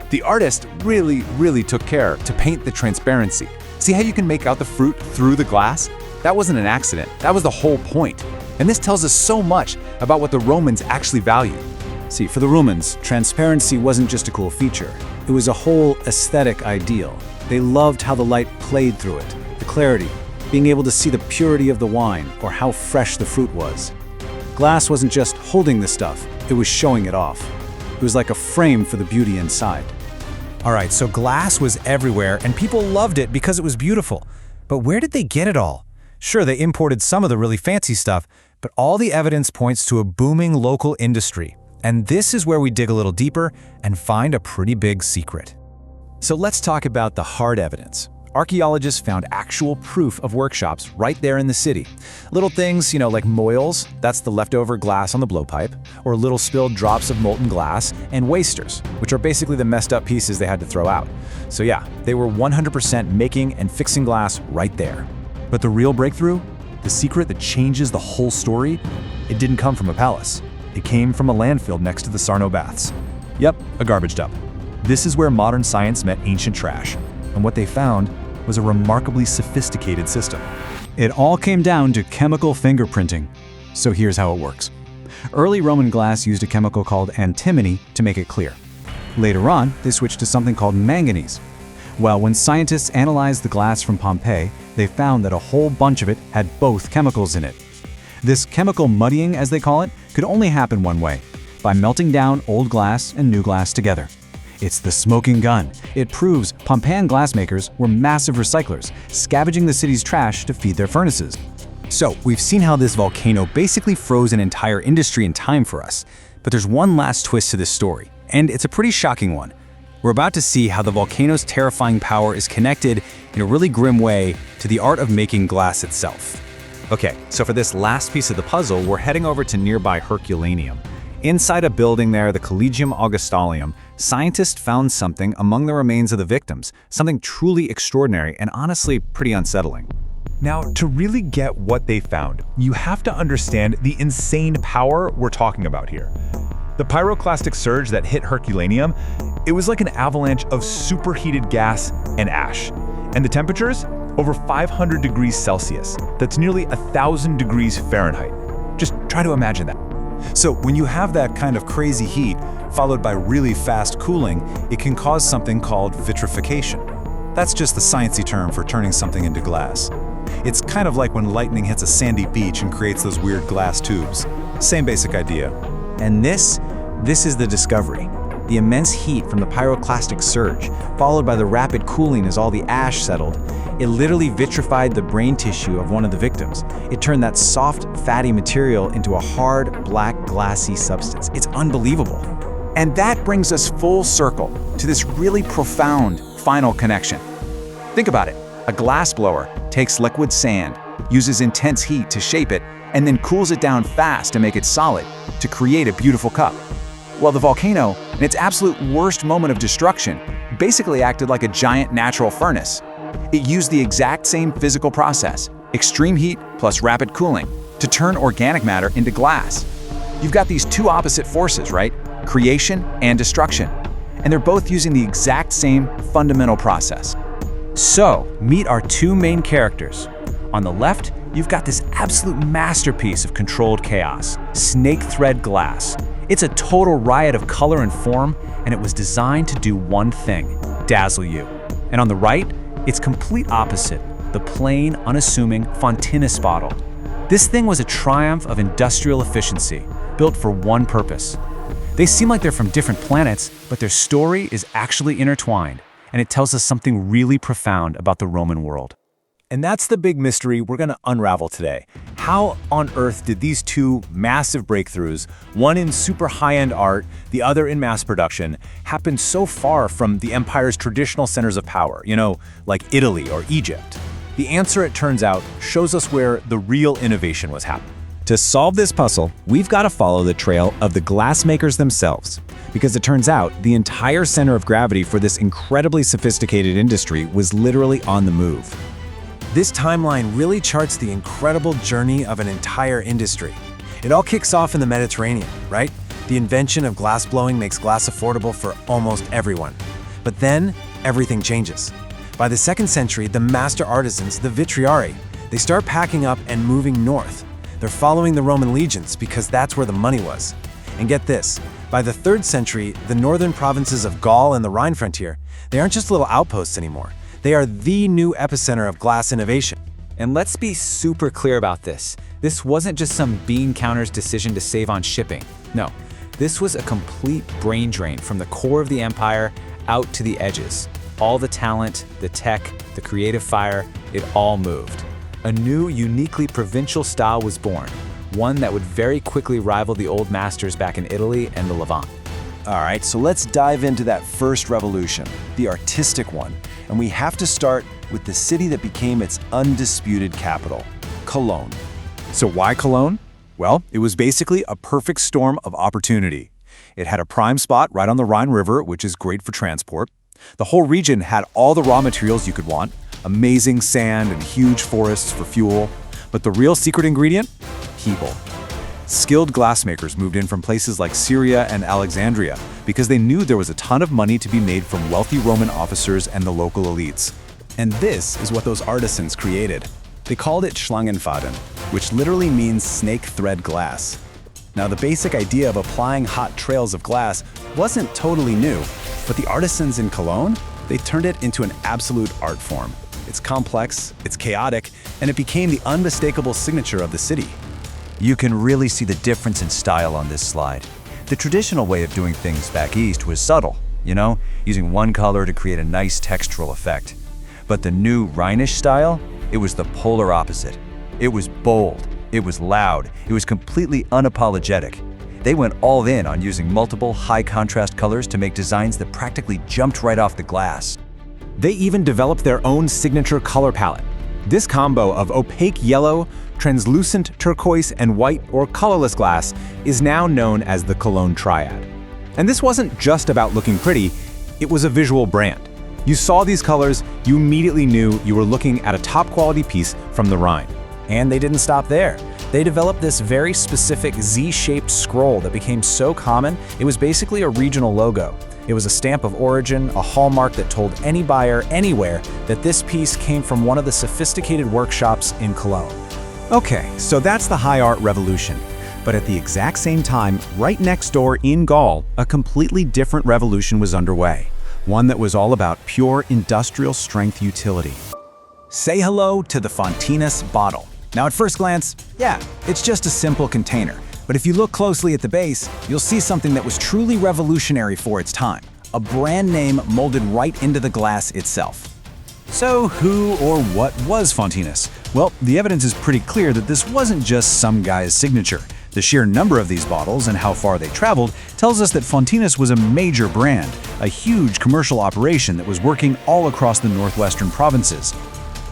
The artist really took care to paint the transparency. See how you can make out the fruit through the glass? That wasn't an accident. That was the whole point. And this tells us so much about what the Romans actually valued.
See, for the Romans, transparency wasn't just a cool feature. It was a whole aesthetic ideal. They loved how the light played through it, the clarity, being able to see the purity of the wine or how fresh the fruit was. Glass wasn't just holding the stuff, it was showing it off. It was like a frame for the beauty inside. All right, so glass was everywhere, and people loved it because it was beautiful. But where did they get it all? Sure, they imported some of the really fancy stuff, but all the evidence points to a booming local industry. And this is where we dig a little deeper and find a pretty big secret.
So let's talk about the hard evidence. Archaeologists found actual proof of workshops right there in the city. Little things, like moils, that's the leftover glass on the blowpipe, or little spilled drops of molten glass, and wasters, which are basically the messed up pieces they had to throw out. So yeah, they were 100% making and fixing glass right there. But the real breakthrough, the secret that changes the whole story, it didn't come from a palace. It came from a landfill next to the Sarno Baths. Yep, a garbage dump. This is where modern science met ancient trash. And what they found was a remarkably sophisticated system. It all came down to chemical fingerprinting. So here's how it works. Early Roman glass used a chemical called antimony to make it clear. Later on, they switched to something called manganese. Well, when scientists analyzed the glass from Pompeii, they found that a whole bunch of it had both chemicals in it. This chemical muddying, as they call it, could only happen one way, by melting down old glass and new glass together. It's the smoking gun. It proves Pompeian glassmakers were massive recyclers, scavenging the city's trash to feed their furnaces. So, we've seen how this volcano basically froze an entire industry in time for us. But there's one last twist to this story, and it's a pretty shocking one. We're about to see how the volcano's terrifying power is connected in a really grim way to the art of making glass itself. Okay, so for this last piece of the puzzle, we're heading over to nearby Herculaneum. Inside a building there, the Collegium Augustaleum, scientists found something among the remains of the victims, something truly extraordinary and honestly pretty unsettling.
Now, to really get what they found, you have to understand the insane power we're talking about here. The pyroclastic surge that hit Herculaneum, it was like an avalanche of superheated gas and ash. And the temperatures? Over 500 degrees Celsius. That's nearly 1,000 degrees Fahrenheit. Just try to imagine that.
So when you have that kind of crazy heat, followed by really fast cooling, it can cause something called vitrification. That's just the sciencey term for turning something into glass. It's kind of like when lightning hits a sandy beach and creates those weird glass tubes. Same basic idea. And this is the discovery. The immense heat from the pyroclastic surge, followed by the rapid cooling as all the ash settled, it literally vitrified the brain tissue of one of the victims. It turned that soft, fatty material into a hard, black, glassy substance. It's unbelievable. And that brings us full circle to this really profound final connection. Think about it. A glassblower takes liquid sand, uses intense heat to shape it, and then cools it down fast to make it solid, to create a beautiful cup. Well, the volcano, in its absolute worst moment of destruction, basically acted like a giant natural furnace. It used the exact same physical process, extreme heat plus rapid cooling, to turn organic matter into glass. You've got these two opposite forces, right? Creation and destruction. And they're both using the exact same fundamental process. So, meet our two main characters. On the left, you've got this absolute masterpiece of controlled chaos, snake thread glass. It's a total riot of color and form, and it was designed to do one thing, dazzle you. And on the right, its complete opposite, the plain, unassuming Fontinus bottle. This thing was a triumph of industrial efficiency, built for one purpose. They seem like they're from different planets, but their story is actually intertwined, and it tells us something really profound about the Roman world. And that's the big mystery we're going to unravel today. How on earth did these two massive breakthroughs, one in super high-end art, the other in mass production, happen so far from the empire's traditional centers of power, like Italy or Egypt? The answer, it turns out, shows us where the real innovation was happening. To solve this puzzle, we've got to follow the trail of the glassmakers themselves. Because it turns out the entire center of gravity for this incredibly sophisticated industry was literally on the move. This timeline really charts the incredible journey of an entire industry. It all kicks off in the Mediterranean, right? The invention of glassblowing makes glass affordable for almost everyone. But then, everything changes. By the 2nd century, the master artisans, the vitriari, they start packing up and moving north. They're following the Roman legions because that's where the money was. And get this, by the 3rd century, the northern provinces of Gaul and the Rhine frontier, they aren't just little outposts anymore. They are the new epicenter of glass innovation. And let's be super clear about this. This wasn't just some bean counter's decision to save on shipping. No, this was a complete brain drain from the core of the empire
out to the edges. All the talent, the tech, the creative fire, it all moved. A new, uniquely provincial style was born, one that would very quickly rival the old masters back in Italy and the Levant.
All right, so let's dive into that first revolution, the artistic one. And we have to start with the city that became its undisputed capital, Cologne.
So why Cologne? Well, it was basically a perfect storm of opportunity. It had a prime spot right on the Rhine River, which is great for transport. The whole region had all the raw materials you could want, amazing sand and huge forests for fuel. But the real secret ingredient? People. Skilled glassmakers moved in from places like Syria and Alexandria because they knew there was a ton of money to be made from wealthy Roman officers and the local elites.
And this is what those artisans created. They called it Schlangenfaden, which literally means snake thread glass. Now, the basic idea of applying hot trails of glass wasn't totally new, but the artisans in Cologne, they turned it into an absolute art form. It's complex, it's chaotic, and it became the unmistakable signature of the city.
You can really see the difference in style on this slide. The traditional way of doing things back east was subtle, using one color to create a nice textural effect. But the new Rhinish style, it was the polar opposite. It was bold, it was loud, it was completely unapologetic. They went all in on using multiple high-contrast colors to make designs that practically jumped right off the glass.
They even developed their own signature color palette. This combo of opaque yellow, translucent turquoise, and white or colorless glass is now known as the Cologne Triad. And this wasn't just about looking pretty, it was a visual brand. You saw these colors, you immediately knew you were looking at a top-quality piece from the Rhine.
And they didn't stop there. They developed this very specific Z-shaped scroll that became so common, it was basically a regional logo. It was a stamp of origin, a hallmark that told any buyer anywhere that this piece came from one of the sophisticated workshops in Cologne.
Okay, so that's the high art revolution. But at the exact same time, right next door in Gaul, a completely different revolution was underway. One that was all about pure industrial strength utility. Say hello to the Fontinus bottle. Now at first glance, yeah, it's just a simple container. But if you look closely at the base, you'll see something that was truly revolutionary for its time. A brand name molded right into the glass itself. So who or what was Fontinus? Well, the evidence is pretty clear that this wasn't just some guy's signature. The sheer number of these bottles and how far they traveled tells us that Fontinus was a major brand, a huge commercial operation that was working all across the northwestern provinces.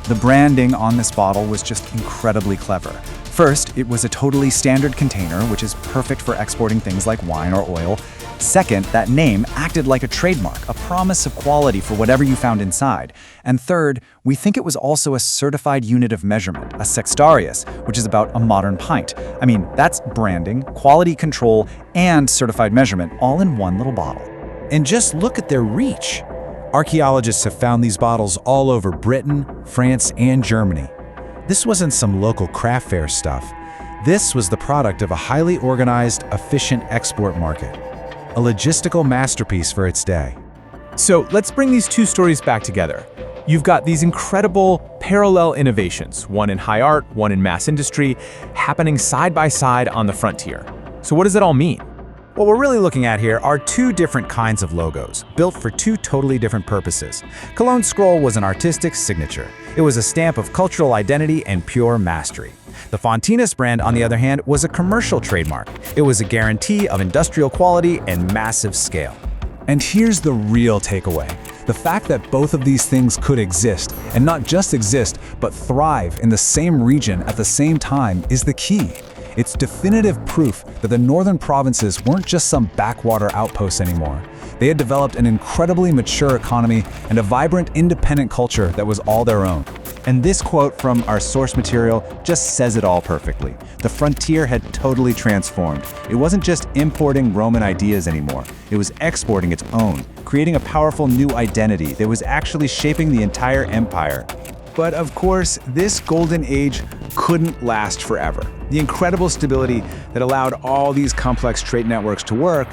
The branding on this bottle was just incredibly clever. First, it was a totally standard container, which is perfect for exporting things like wine or oil. Second, that name acted like a trademark, a promise of quality for whatever you found inside. And third, we think it was also a certified unit of measurement, a sextarius, which is about a modern pint. I mean, that's branding, quality control, and certified measurement all in one little bottle. And just look at their reach. Archaeologists have found these bottles all over Britain, France, and Germany. This wasn't some local craft fair stuff. This was the product of a highly organized, efficient export market. A logistical masterpiece for its day.
So let's bring these two stories back together. You've got these incredible parallel innovations, one in high art, one in mass industry, happening side by side on the frontier. So what does it all mean?
What we're really looking at here are two different kinds of logos, built for two totally different purposes. Cologne Scroll was an artistic signature. It was a stamp of cultural identity and pure mastery. The Fontinus brand, on the other hand, was a commercial trademark. It was a guarantee of industrial quality and massive scale. And here's the real takeaway. The fact that both of these things could exist, and not just exist, but thrive in the same region at the same time is the key. It's definitive proof that the northern provinces weren't just some backwater outposts anymore. They had developed an incredibly mature economy and a vibrant, independent culture that was all their own. And this quote from our source material just says it all perfectly. The frontier had totally transformed. It wasn't just importing Roman ideas anymore. It was exporting its own, creating a powerful new identity that was actually shaping the entire empire. But of course, this golden age couldn't last forever. The incredible stability that allowed all these complex trade networks to work,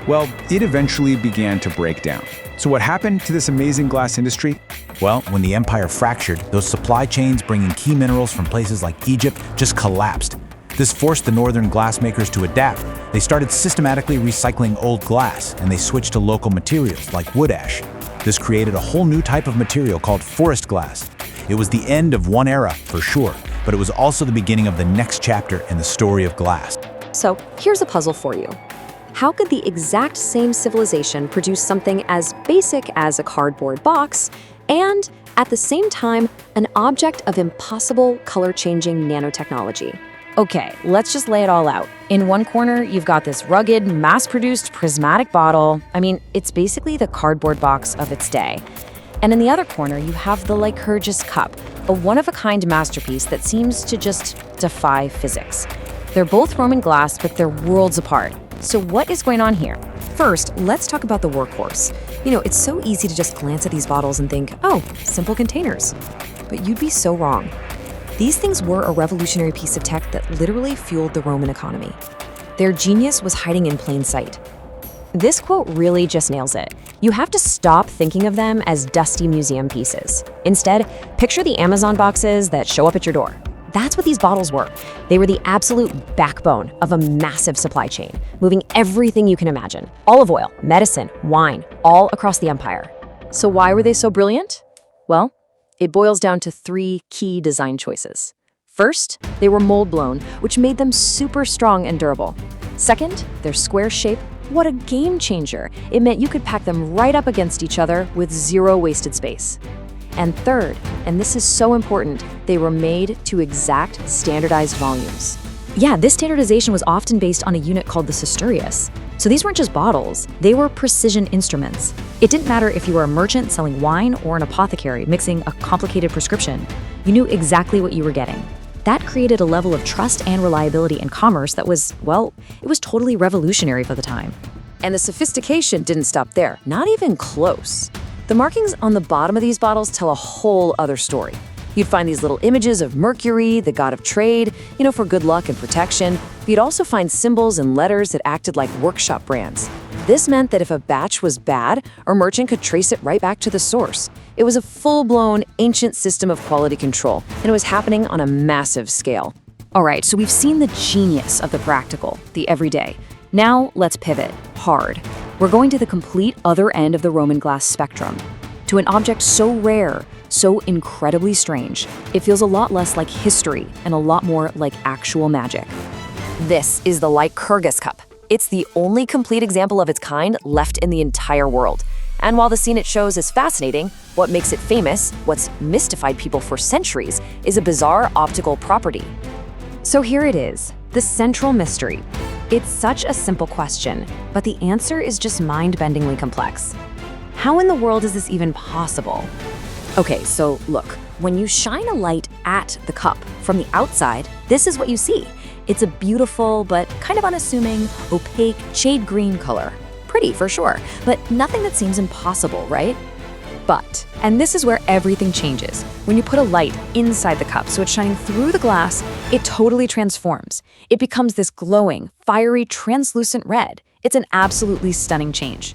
well, it eventually began to break down. So what happened to this amazing glass industry? Well, when the empire fractured, those supply chains bringing key minerals from places like Egypt just collapsed.
This forced the northern glassmakers to adapt. They started systematically recycling old glass, and they switched to local materials like wood ash. This created a whole new type of material called forest glass. It was the end of one era, for sure, but it was also the beginning of the next chapter in the story of glass.
So here's a puzzle for you. How could the exact same civilization produce something as basic as a cardboard box and, at the same time, an object of impossible color-changing nanotechnology? Okay, let's just lay it all out. In one corner, you've got this rugged, mass-produced prismatic bottle. I mean, it's basically the cardboard box of its day. And in the other corner, you have the Lycurgus cup, a one-of-a-kind masterpiece that seems to just defy physics. They're both Roman glass, but they're worlds apart. So what is going on here? First, let's talk about the workhorse. You know, it's so easy to just glance at these bottles and think, oh, simple containers. But you'd be so wrong. These things were a revolutionary piece of tech that literally fueled the Roman economy. Their genius was hiding in plain sight. This quote really just nails it. You have to stop thinking of them as dusty museum pieces. Instead, picture the Amazon boxes that show up at your door. That's what these bottles were. They were the absolute backbone of a massive supply chain, moving everything you can imagine. Olive oil, medicine, wine, all across the empire. So why were they so brilliant? Well, it boils down to 3 key design choices. First, they were mold-blown, which made them super strong and durable. Second, their square shape. What a game changer. It meant you could pack them right up against each other with 0 wasted space. And third, and this is so important, they were made to exact standardized volumes. Yeah, this standardization was often based on a unit called the sestertius. So these weren't just bottles, they were precision instruments. It didn't matter if you were a merchant selling wine or an apothecary mixing a complicated prescription. You knew exactly what you were getting. That created a level of trust and reliability in commerce that was, well, it was totally revolutionary for the time. And the sophistication didn't stop there, not even close. The markings on the bottom of these bottles tell a whole other story. You'd find these little images of Mercury, the god of trade, for good luck and protection. But you'd also find symbols and letters that acted like workshop brands. This meant that if a batch was bad, a merchant could trace it right back to the source. It was a full-blown, ancient system of quality control, and it was happening on a massive scale. All right, so we've seen the genius of the practical, the everyday. Now let's pivot, hard. We're going to the complete other end of the Roman glass spectrum, to an object so rare, so incredibly strange. It feels a lot less like history and a lot more like actual magic. This is the Lycurgus cup. It's the only complete example of its kind left in the entire world. And while the scene it shows is fascinating, what makes it famous, what's mystified people for centuries, is a bizarre optical property. So here it is, the central mystery. It's such a simple question, but the answer is just mind-bendingly complex. How in the world is this even possible? Okay, so look, when you shine a light at the cup from the outside, this is what you see. It's a beautiful but kind of unassuming, opaque, shade green color. Pretty for sure, but nothing that seems impossible, right? But, and this is where everything changes. When you put a light inside the cup so it's shining through the glass, it totally transforms. It becomes this glowing, fiery, translucent red. It's an absolutely stunning change.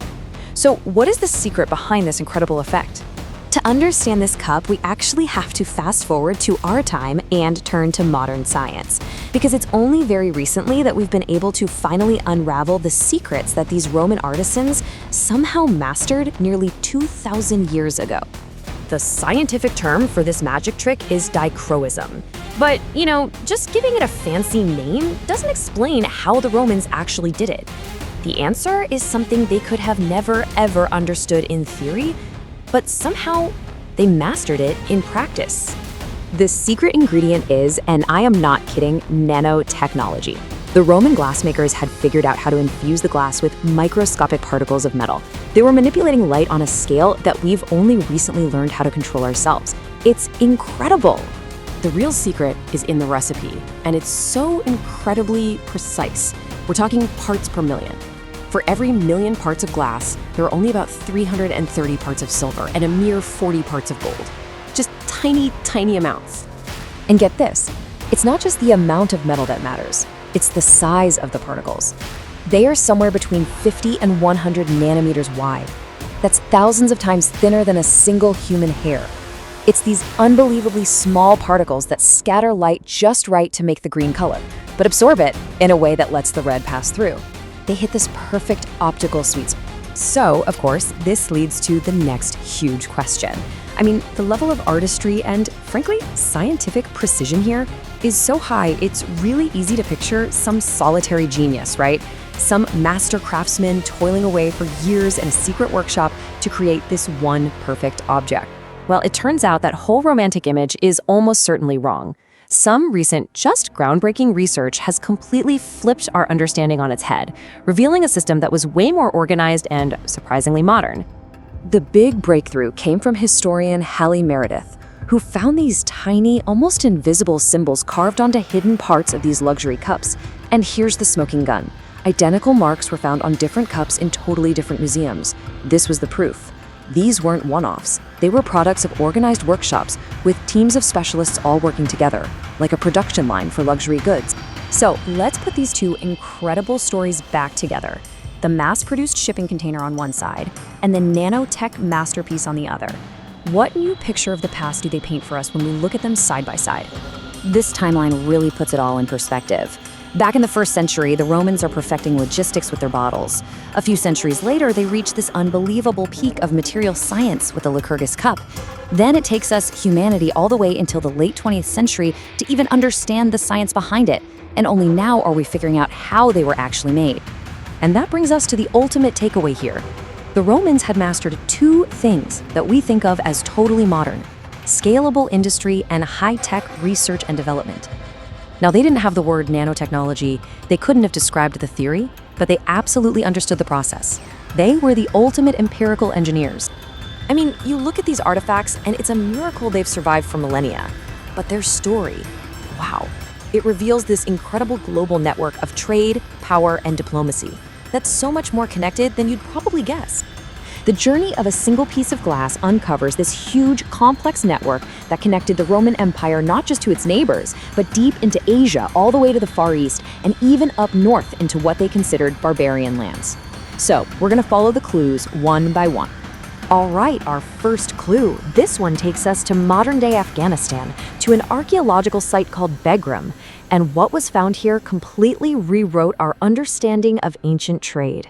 So what is the secret behind this incredible effect? To understand this cup, we actually have to fast forward to our time and turn to modern science, because it's only very recently that we've been able to finally unravel the secrets that these Roman artisans somehow mastered nearly 2,000 years ago. The scientific term for this magic trick is dichroism. But, just giving it a fancy name doesn't explain how the Romans actually did it. The answer is something they could have never, ever understood in theory, but somehow they mastered it in practice. The secret ingredient is, and I am not kidding, nanotechnology. The Roman glassmakers had figured out how to infuse the glass with microscopic particles of metal. They were manipulating light on a scale that we've only recently learned how to control ourselves. It's incredible. The real secret is in the recipe, and it's so incredibly precise. We're talking parts per million. For every million parts of glass, there are only about 330 parts of silver and a mere 40 parts of gold. Just tiny, tiny amounts. And get this, it's not just the amount of metal that matters, it's the size of the particles. They are somewhere between 50 and 100 nanometers wide. That's thousands of times thinner than a single human hair. It's these unbelievably small particles that scatter light just right to make the green color. but absorb it in a way that lets the red pass through. They hit this perfect optical sweet spot. So, of course, this leads to the next huge question. I mean, the level of artistry and, frankly, scientific precision here is so high, it's really easy to picture some solitary genius, right? Some master craftsman toiling away for years in a secret workshop to create this one perfect object. Well, it turns out that whole romantic image is almost certainly wrong. Some recent, just groundbreaking research has completely flipped our understanding on its head, revealing a system that was way more organized and surprisingly modern. The big breakthrough came from historian Hallie Meredith, who found these tiny, almost invisible symbols carved onto hidden parts of these luxury cups. And here's the smoking gun. Identical marks were found on different cups in totally different museums. This was the proof. These weren't one-offs. They were products of organized workshops with teams of specialists all working together, like a production line for luxury goods. So let's put these two incredible stories back together. The mass-produced shipping container on one side, and the nanotech masterpiece on the other. What new picture of the past do they paint for us when we look at them side by side? This timeline really puts it all in perspective. Back in the 1st century, the Romans are perfecting logistics with their bottles. A few centuries later, they reach this unbelievable peak of material science with the Lycurgus cup. Then it takes us, humanity, all the way until the late 20th century to even understand the science behind it, and only now are we figuring out how they were actually made. And that brings us to the ultimate takeaway here. The Romans had mastered two things that we think of as totally modern: scalable industry and high-tech research and development. Now, they didn't have the word nanotechnology, they couldn't have described the theory, but they absolutely understood the process. They were the ultimate empirical engineers. I mean, you look at these artifacts and it's a miracle they've survived for millennia. But their story, wow. It reveals this incredible global network of trade, power, and diplomacy that's so much more connected than you'd probably guess. The journey of a single piece of glass uncovers this huge, complex network that connected the Roman Empire not just to its neighbors, but deep into Asia, all the way to the Far East, and even up north into what they considered barbarian lands. So, we're gonna follow the clues one by one. All right, our first clue. This one takes us to modern-day Afghanistan, to an archaeological site called Begram, and what was found here completely rewrote our understanding of ancient trade.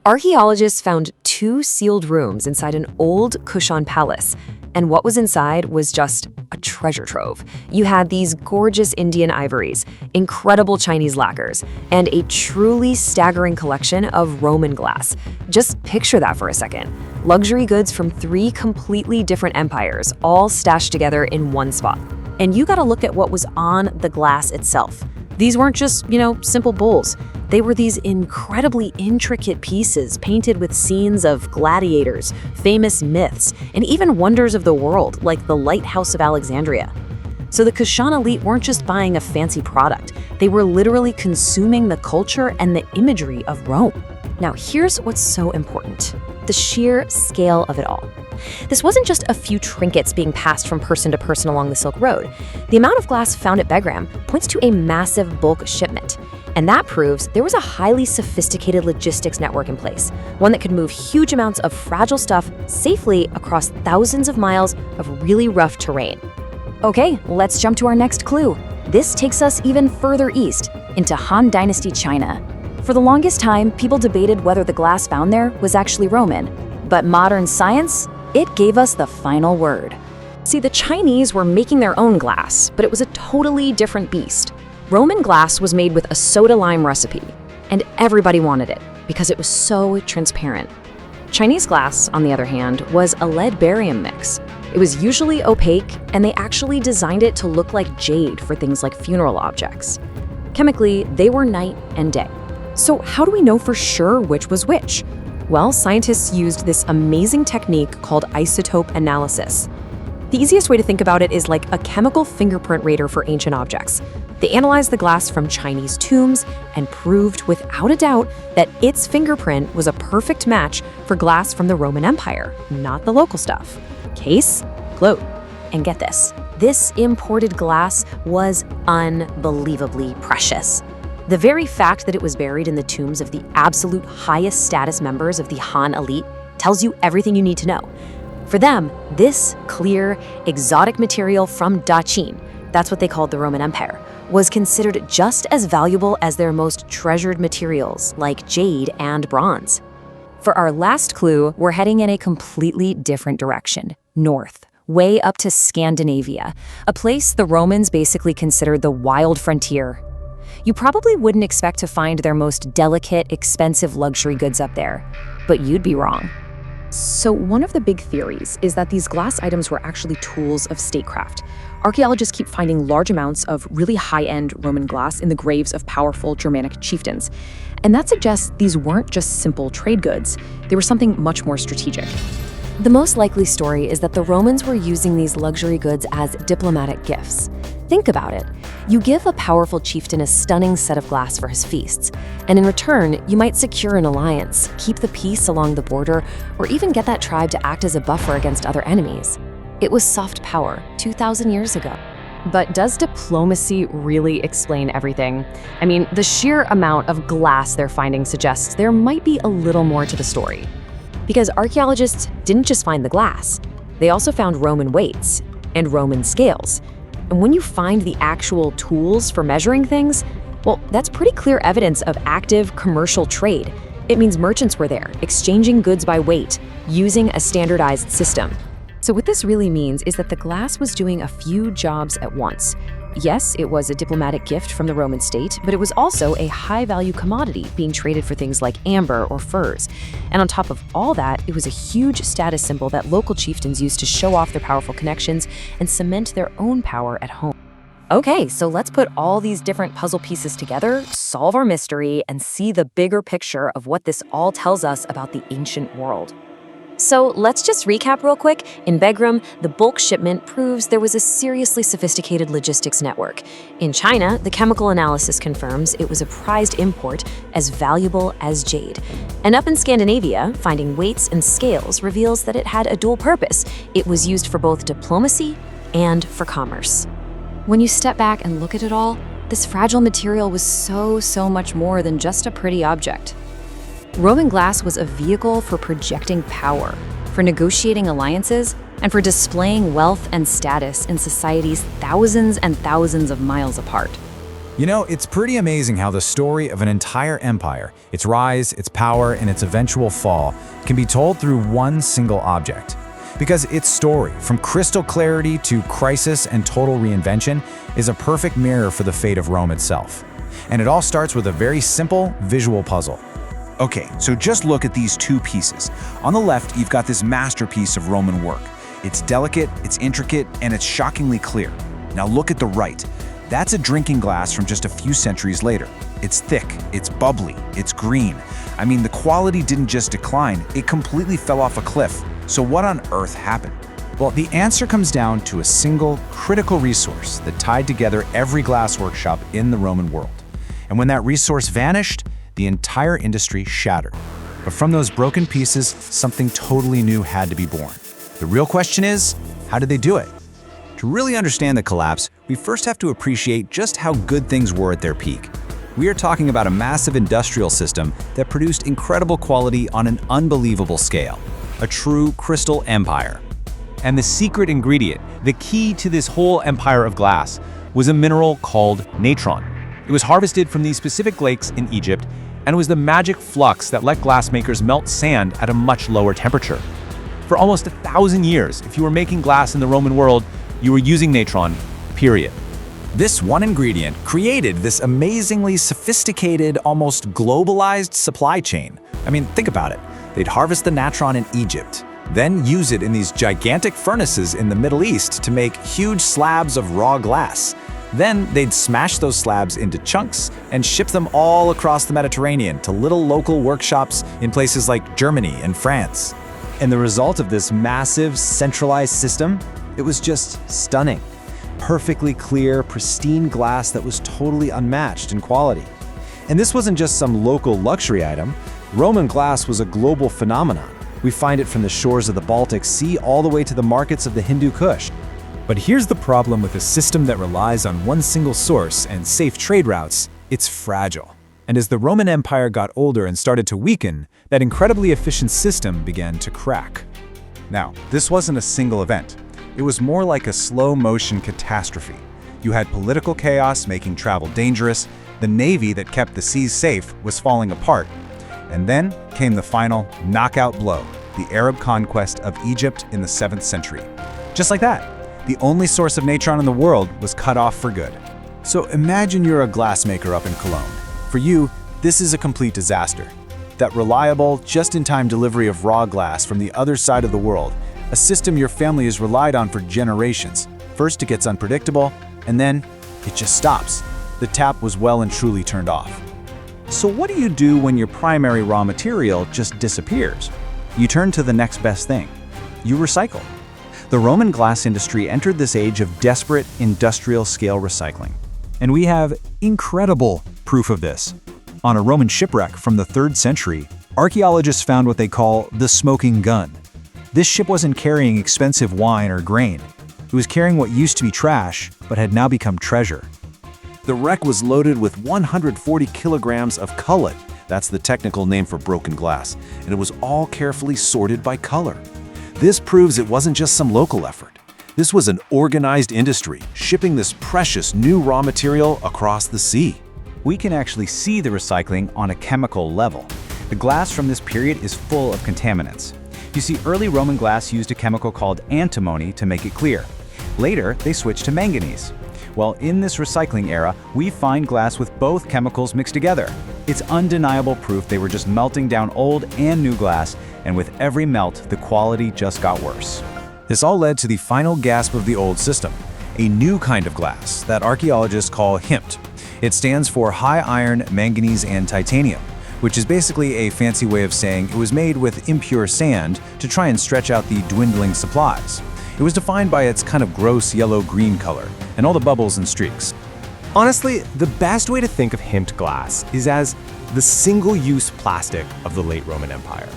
Archaeologists found two sealed rooms inside an old Kushan palace, and what was inside was just a treasure trove. You had these gorgeous Indian ivories, incredible Chinese lacquers, and a truly staggering collection of Roman glass. Just picture that for a second. Luxury goods from 3 completely different empires, all stashed together in one spot. And you gotta look at what was on the glass itself. These weren't just, simple bowls. They were these incredibly intricate pieces painted with scenes of gladiators, famous myths, and even wonders of the world, like the Lighthouse of Alexandria. So the Kushan elite weren't just buying a fancy product. They were literally consuming the culture and the imagery of Rome. Now, here's what's so important: the sheer scale of it all. This wasn't just a few trinkets being passed from person to person along the Silk Road. The amount of glass found at Begram points to a massive bulk shipment. And that proves there was a highly sophisticated logistics network in place, one that could move huge amounts of fragile stuff safely across thousands of miles of really rough terrain. Okay, let's jump to our next clue. This takes us even further east, into Han Dynasty China. For the longest time, people debated whether the glass found there was actually Roman. But modern science, it gave us the final word. See, the Chinese were making their own glass, but it was a totally different beast. Roman glass was made with a soda-lime recipe, and everybody wanted it because it was so transparent. Chinese glass, on the other hand, was a lead-barium mix. It was usually opaque, and they actually designed it to look like jade for things like funeral objects. Chemically, they were night and day. So how do we know for sure which was which? Well, scientists used this amazing technique called isotope analysis. The easiest way to think about it is like a chemical fingerprint radar for ancient objects. They analyzed the glass from Chinese tombs and proved without a doubt that its fingerprint was a perfect match for glass from the Roman Empire, not the local stuff. Case closed. And get this imported glass was unbelievably precious. The very fact that it was buried in the tombs of the absolute highest status members of the Han elite tells you everything you need to know. For them, this clear, exotic material from Daqin that's what they called the Roman Empire, was considered just as valuable as their most treasured materials, like jade and bronze. For our last clue, we're heading in a completely different direction, north, way up to Scandinavia, a place the Romans basically considered the wild frontier. You probably wouldn't expect to find their most delicate, expensive luxury goods up there, but you'd be wrong. So one of the big theories is that these glass items were actually tools of statecraft. Archaeologists keep finding large amounts of really high-end Roman glass in the graves of powerful Germanic chieftains. And that suggests these weren't just simple trade goods. They were something much more strategic. The most likely story is that the Romans were using these luxury goods as diplomatic gifts. Think about it. You give a powerful chieftain a stunning set of glass for his feasts, and in return, you might secure an alliance, keep the peace along the border, or even get that tribe to act as a buffer against other enemies. It was soft power 2,000 years ago. But does diplomacy really explain everything? I mean, the sheer amount of glass they're finding suggests there might be a little more to the story. Because archaeologists didn't just find the glass, they also found Roman weights and Roman scales. And when you find the actual tools for measuring things, well, that's pretty clear evidence of active commercial trade. It means merchants were there, exchanging goods by weight, using a standardized system. So what this really means is that the glass was doing a few jobs at once. Yes, it was a diplomatic gift from the Roman state, but it was also a high-value commodity being traded for things like amber or furs. And on top of all that, it was a huge status symbol that local chieftains used to show off their powerful connections and cement their own power at home. Okay, so let's put all these different puzzle pieces together, solve our mystery, and see the bigger picture of what this all tells us about the ancient world. So let's just recap real quick. In Begram, the bulk shipment proves there was a seriously sophisticated logistics network. In China, the chemical analysis confirms it was a prized import as valuable as jade. And up in Scandinavia, finding weights and scales reveals that it had a dual purpose. It was used for both diplomacy and for commerce. When you step back and look at it all, this fragile material was so much more than just a pretty object. Roman glass was a vehicle for projecting power, for negotiating alliances, and for displaying wealth and status in societies thousands and thousands of miles apart.
You know, it's pretty amazing how the story of an entire empire, its rise, its power, and its eventual fall, can be told through one single object. Because its story, from crystal clarity to crisis and total reinvention, is a perfect mirror for the fate of Rome itself. And it all starts with a very simple visual puzzle.
Okay, so just look at these two pieces. On the left, you've got this masterpiece of Roman work. It's delicate, it's intricate, and it's shockingly clear. Now look at the right. That's a drinking glass from just a few centuries later. It's thick, it's bubbly, it's green. I mean, the quality didn't just decline, it completely fell off a cliff. So what on earth happened?
Well, the answer comes down to a single, critical resource that tied together every glass workshop in the Roman world. And when that resource vanished, the entire industry shattered. But from those broken pieces, something totally new had to be born. The real question is, how did they do it? To really understand the collapse, we first have to appreciate just how good things were at their peak. We are talking about a massive industrial system that produced incredible quality on an unbelievable scale. A true crystal empire.
And the secret ingredient, the key to this whole empire of glass, was a mineral called natron. It was harvested from these specific lakes in Egypt, and it was the magic flux that let glassmakers melt sand at a much lower temperature. For almost 1,000 years, if you were making glass in the Roman world, you were using natron, period.
This one ingredient created this amazingly sophisticated, almost globalized supply chain. I mean, think about it. They'd harvest the natron in Egypt, then use it in these gigantic furnaces in the Middle East to make huge slabs of raw glass. Then they'd smash those slabs into chunks and ship them all across the Mediterranean to little local workshops in places like Germany and France. And the result of this massive, centralized system, it was just stunning. Perfectly clear, pristine glass that was totally unmatched in quality. And this wasn't just some local luxury item. Roman glass was a global phenomenon. We find it from the shores of the Baltic Sea all the way to the markets of the Hindu Kush.
But here's the problem with a system that relies on one single source and safe trade routes: it's fragile. And as the Roman Empire got older and started to weaken, that incredibly efficient system began to crack.
Now, this wasn't a single event. It was more like a slow-motion catastrophe. You had political chaos making travel dangerous, the navy that kept the seas safe was falling apart, and then came the final knockout blow, the Arab conquest of Egypt in the 7th century. Just like that, the only source of natron in the world was cut off for good. So imagine you're a glassmaker up in Cologne. For you, this is a complete disaster. That reliable, just-in-time delivery of raw glass from the other side of the world, a system your family has relied on for generations. First, it gets unpredictable, and then it just stops. The tap was well and truly turned off. So what do you do when your primary raw material just disappears? You turn to the next best thing. You recycle. The Roman glass industry entered this age of desperate industrial-scale recycling. And we have incredible proof of this. On a Roman shipwreck from the 3rd century, archaeologists found what they call the smoking gun. This ship wasn't carrying expensive wine or grain. It was carrying what used to be trash, but had now become treasure. The wreck was loaded with 140 kilograms of cullet. That's the technical name for broken glass, and it was all carefully sorted by color. This proves it wasn't just some local effort. This was an organized industry, shipping this precious new raw material across the sea. We can actually see the recycling on a chemical level. The glass from this period is full of contaminants. You see, early Roman glass used a chemical called antimony to make it clear. Later, they switched to manganese. Well, in this recycling era, we find glass with both chemicals mixed together. It's undeniable proof they were just melting down old and new glass, and with every melt, the quality just got worse. This all led to the final gasp of the old system, a new kind of glass that archaeologists call HIMT. It stands for high iron, manganese, and titanium, which is basically a fancy way of saying it was made with impure sand to try and stretch out the dwindling supplies. It was defined by its kind of gross yellow-green color and all the bubbles and streaks.
Honestly, the best way to think of HIMT glass is as the single-use plastic of the late Roman Empire.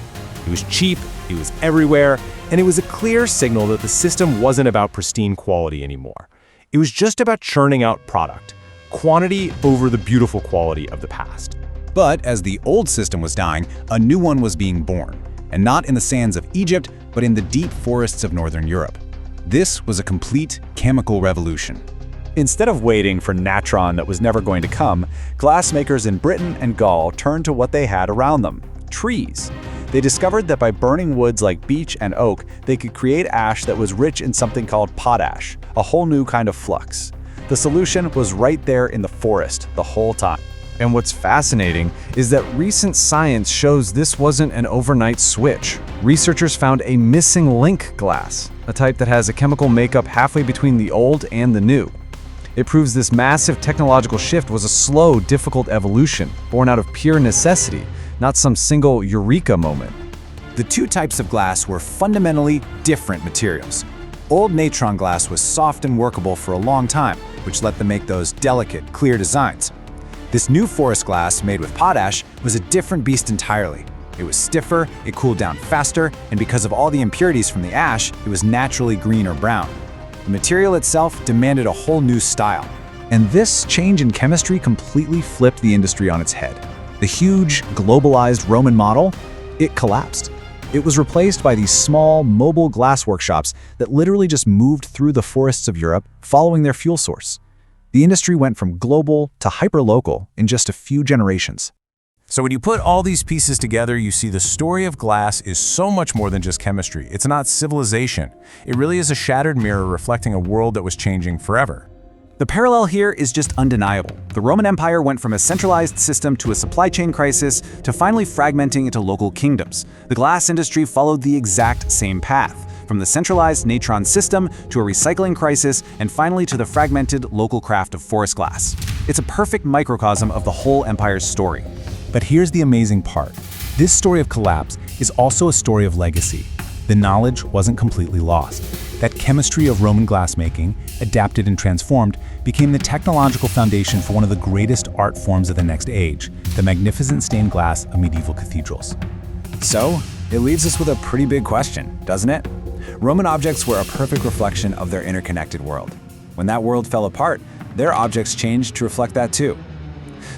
It was cheap, it was everywhere, and it was a clear signal that the system wasn't about pristine quality anymore. It was just about churning out product, quantity over the beautiful quality of the past.
But as the old system was dying, a new one was being born, and not in the sands of Egypt, but in the deep forests of northern Europe. This was a complete chemical revolution. Instead of waiting for natron that was never going to come, glassmakers in Britain and Gaul turned to what they had around them: trees. They discovered that by burning woods like beech and oak, they could create ash that was rich in something called potash, a whole new kind of flux. The solution was right there in the forest the whole time.
And what's fascinating is that recent science shows this wasn't an overnight switch. Researchers found a missing link glass, a type that has a chemical makeup halfway between the old and the new. It proves this massive technological shift was a slow, difficult evolution, born out of pure necessity, not some single eureka moment.
The two types of glass were fundamentally different materials. Old natron glass was soft and workable for a long time, which let them make those delicate, clear designs. This new forest glass, made with potash, was a different beast entirely. It was stiffer, it cooled down faster, and because of all the impurities from the ash, it was naturally green or brown. The material itself demanded a whole new style. And this change in chemistry completely flipped the industry on its head. The huge, globalized Roman model, it collapsed. It was replaced by these small, mobile glass workshops that literally just moved through the forests of Europe, following their fuel source. The industry went from global to hyper-local in just a few generations.
So when you put all these pieces together, you see the story of glass is so much more than just chemistry. It's not civilization. It really is a shattered mirror reflecting a world that was changing forever.
The parallel here is just undeniable. The Roman Empire went from a centralized system to a supply chain crisis to finally fragmenting into local kingdoms. The glass industry followed the exact same path, from the centralized natron system to a recycling crisis, and finally to the fragmented local craft of forest glass. It's a perfect microcosm of the whole empire's story.
But here's the amazing part. This story of collapse is also a story of legacy. The knowledge wasn't completely lost. That chemistry of Roman glassmaking, adapted and transformed, became the technological foundation for one of the greatest art forms of the next age, the magnificent stained glass of medieval cathedrals.
So, it leaves us with a pretty big question, doesn't it? Roman objects were a perfect reflection of their interconnected world. When that world fell apart, their objects changed to reflect that too.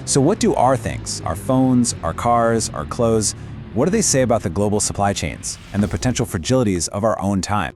So what do our things, our phones, our cars, our clothes, what do they say about the global supply chains and the potential fragilities of our own time?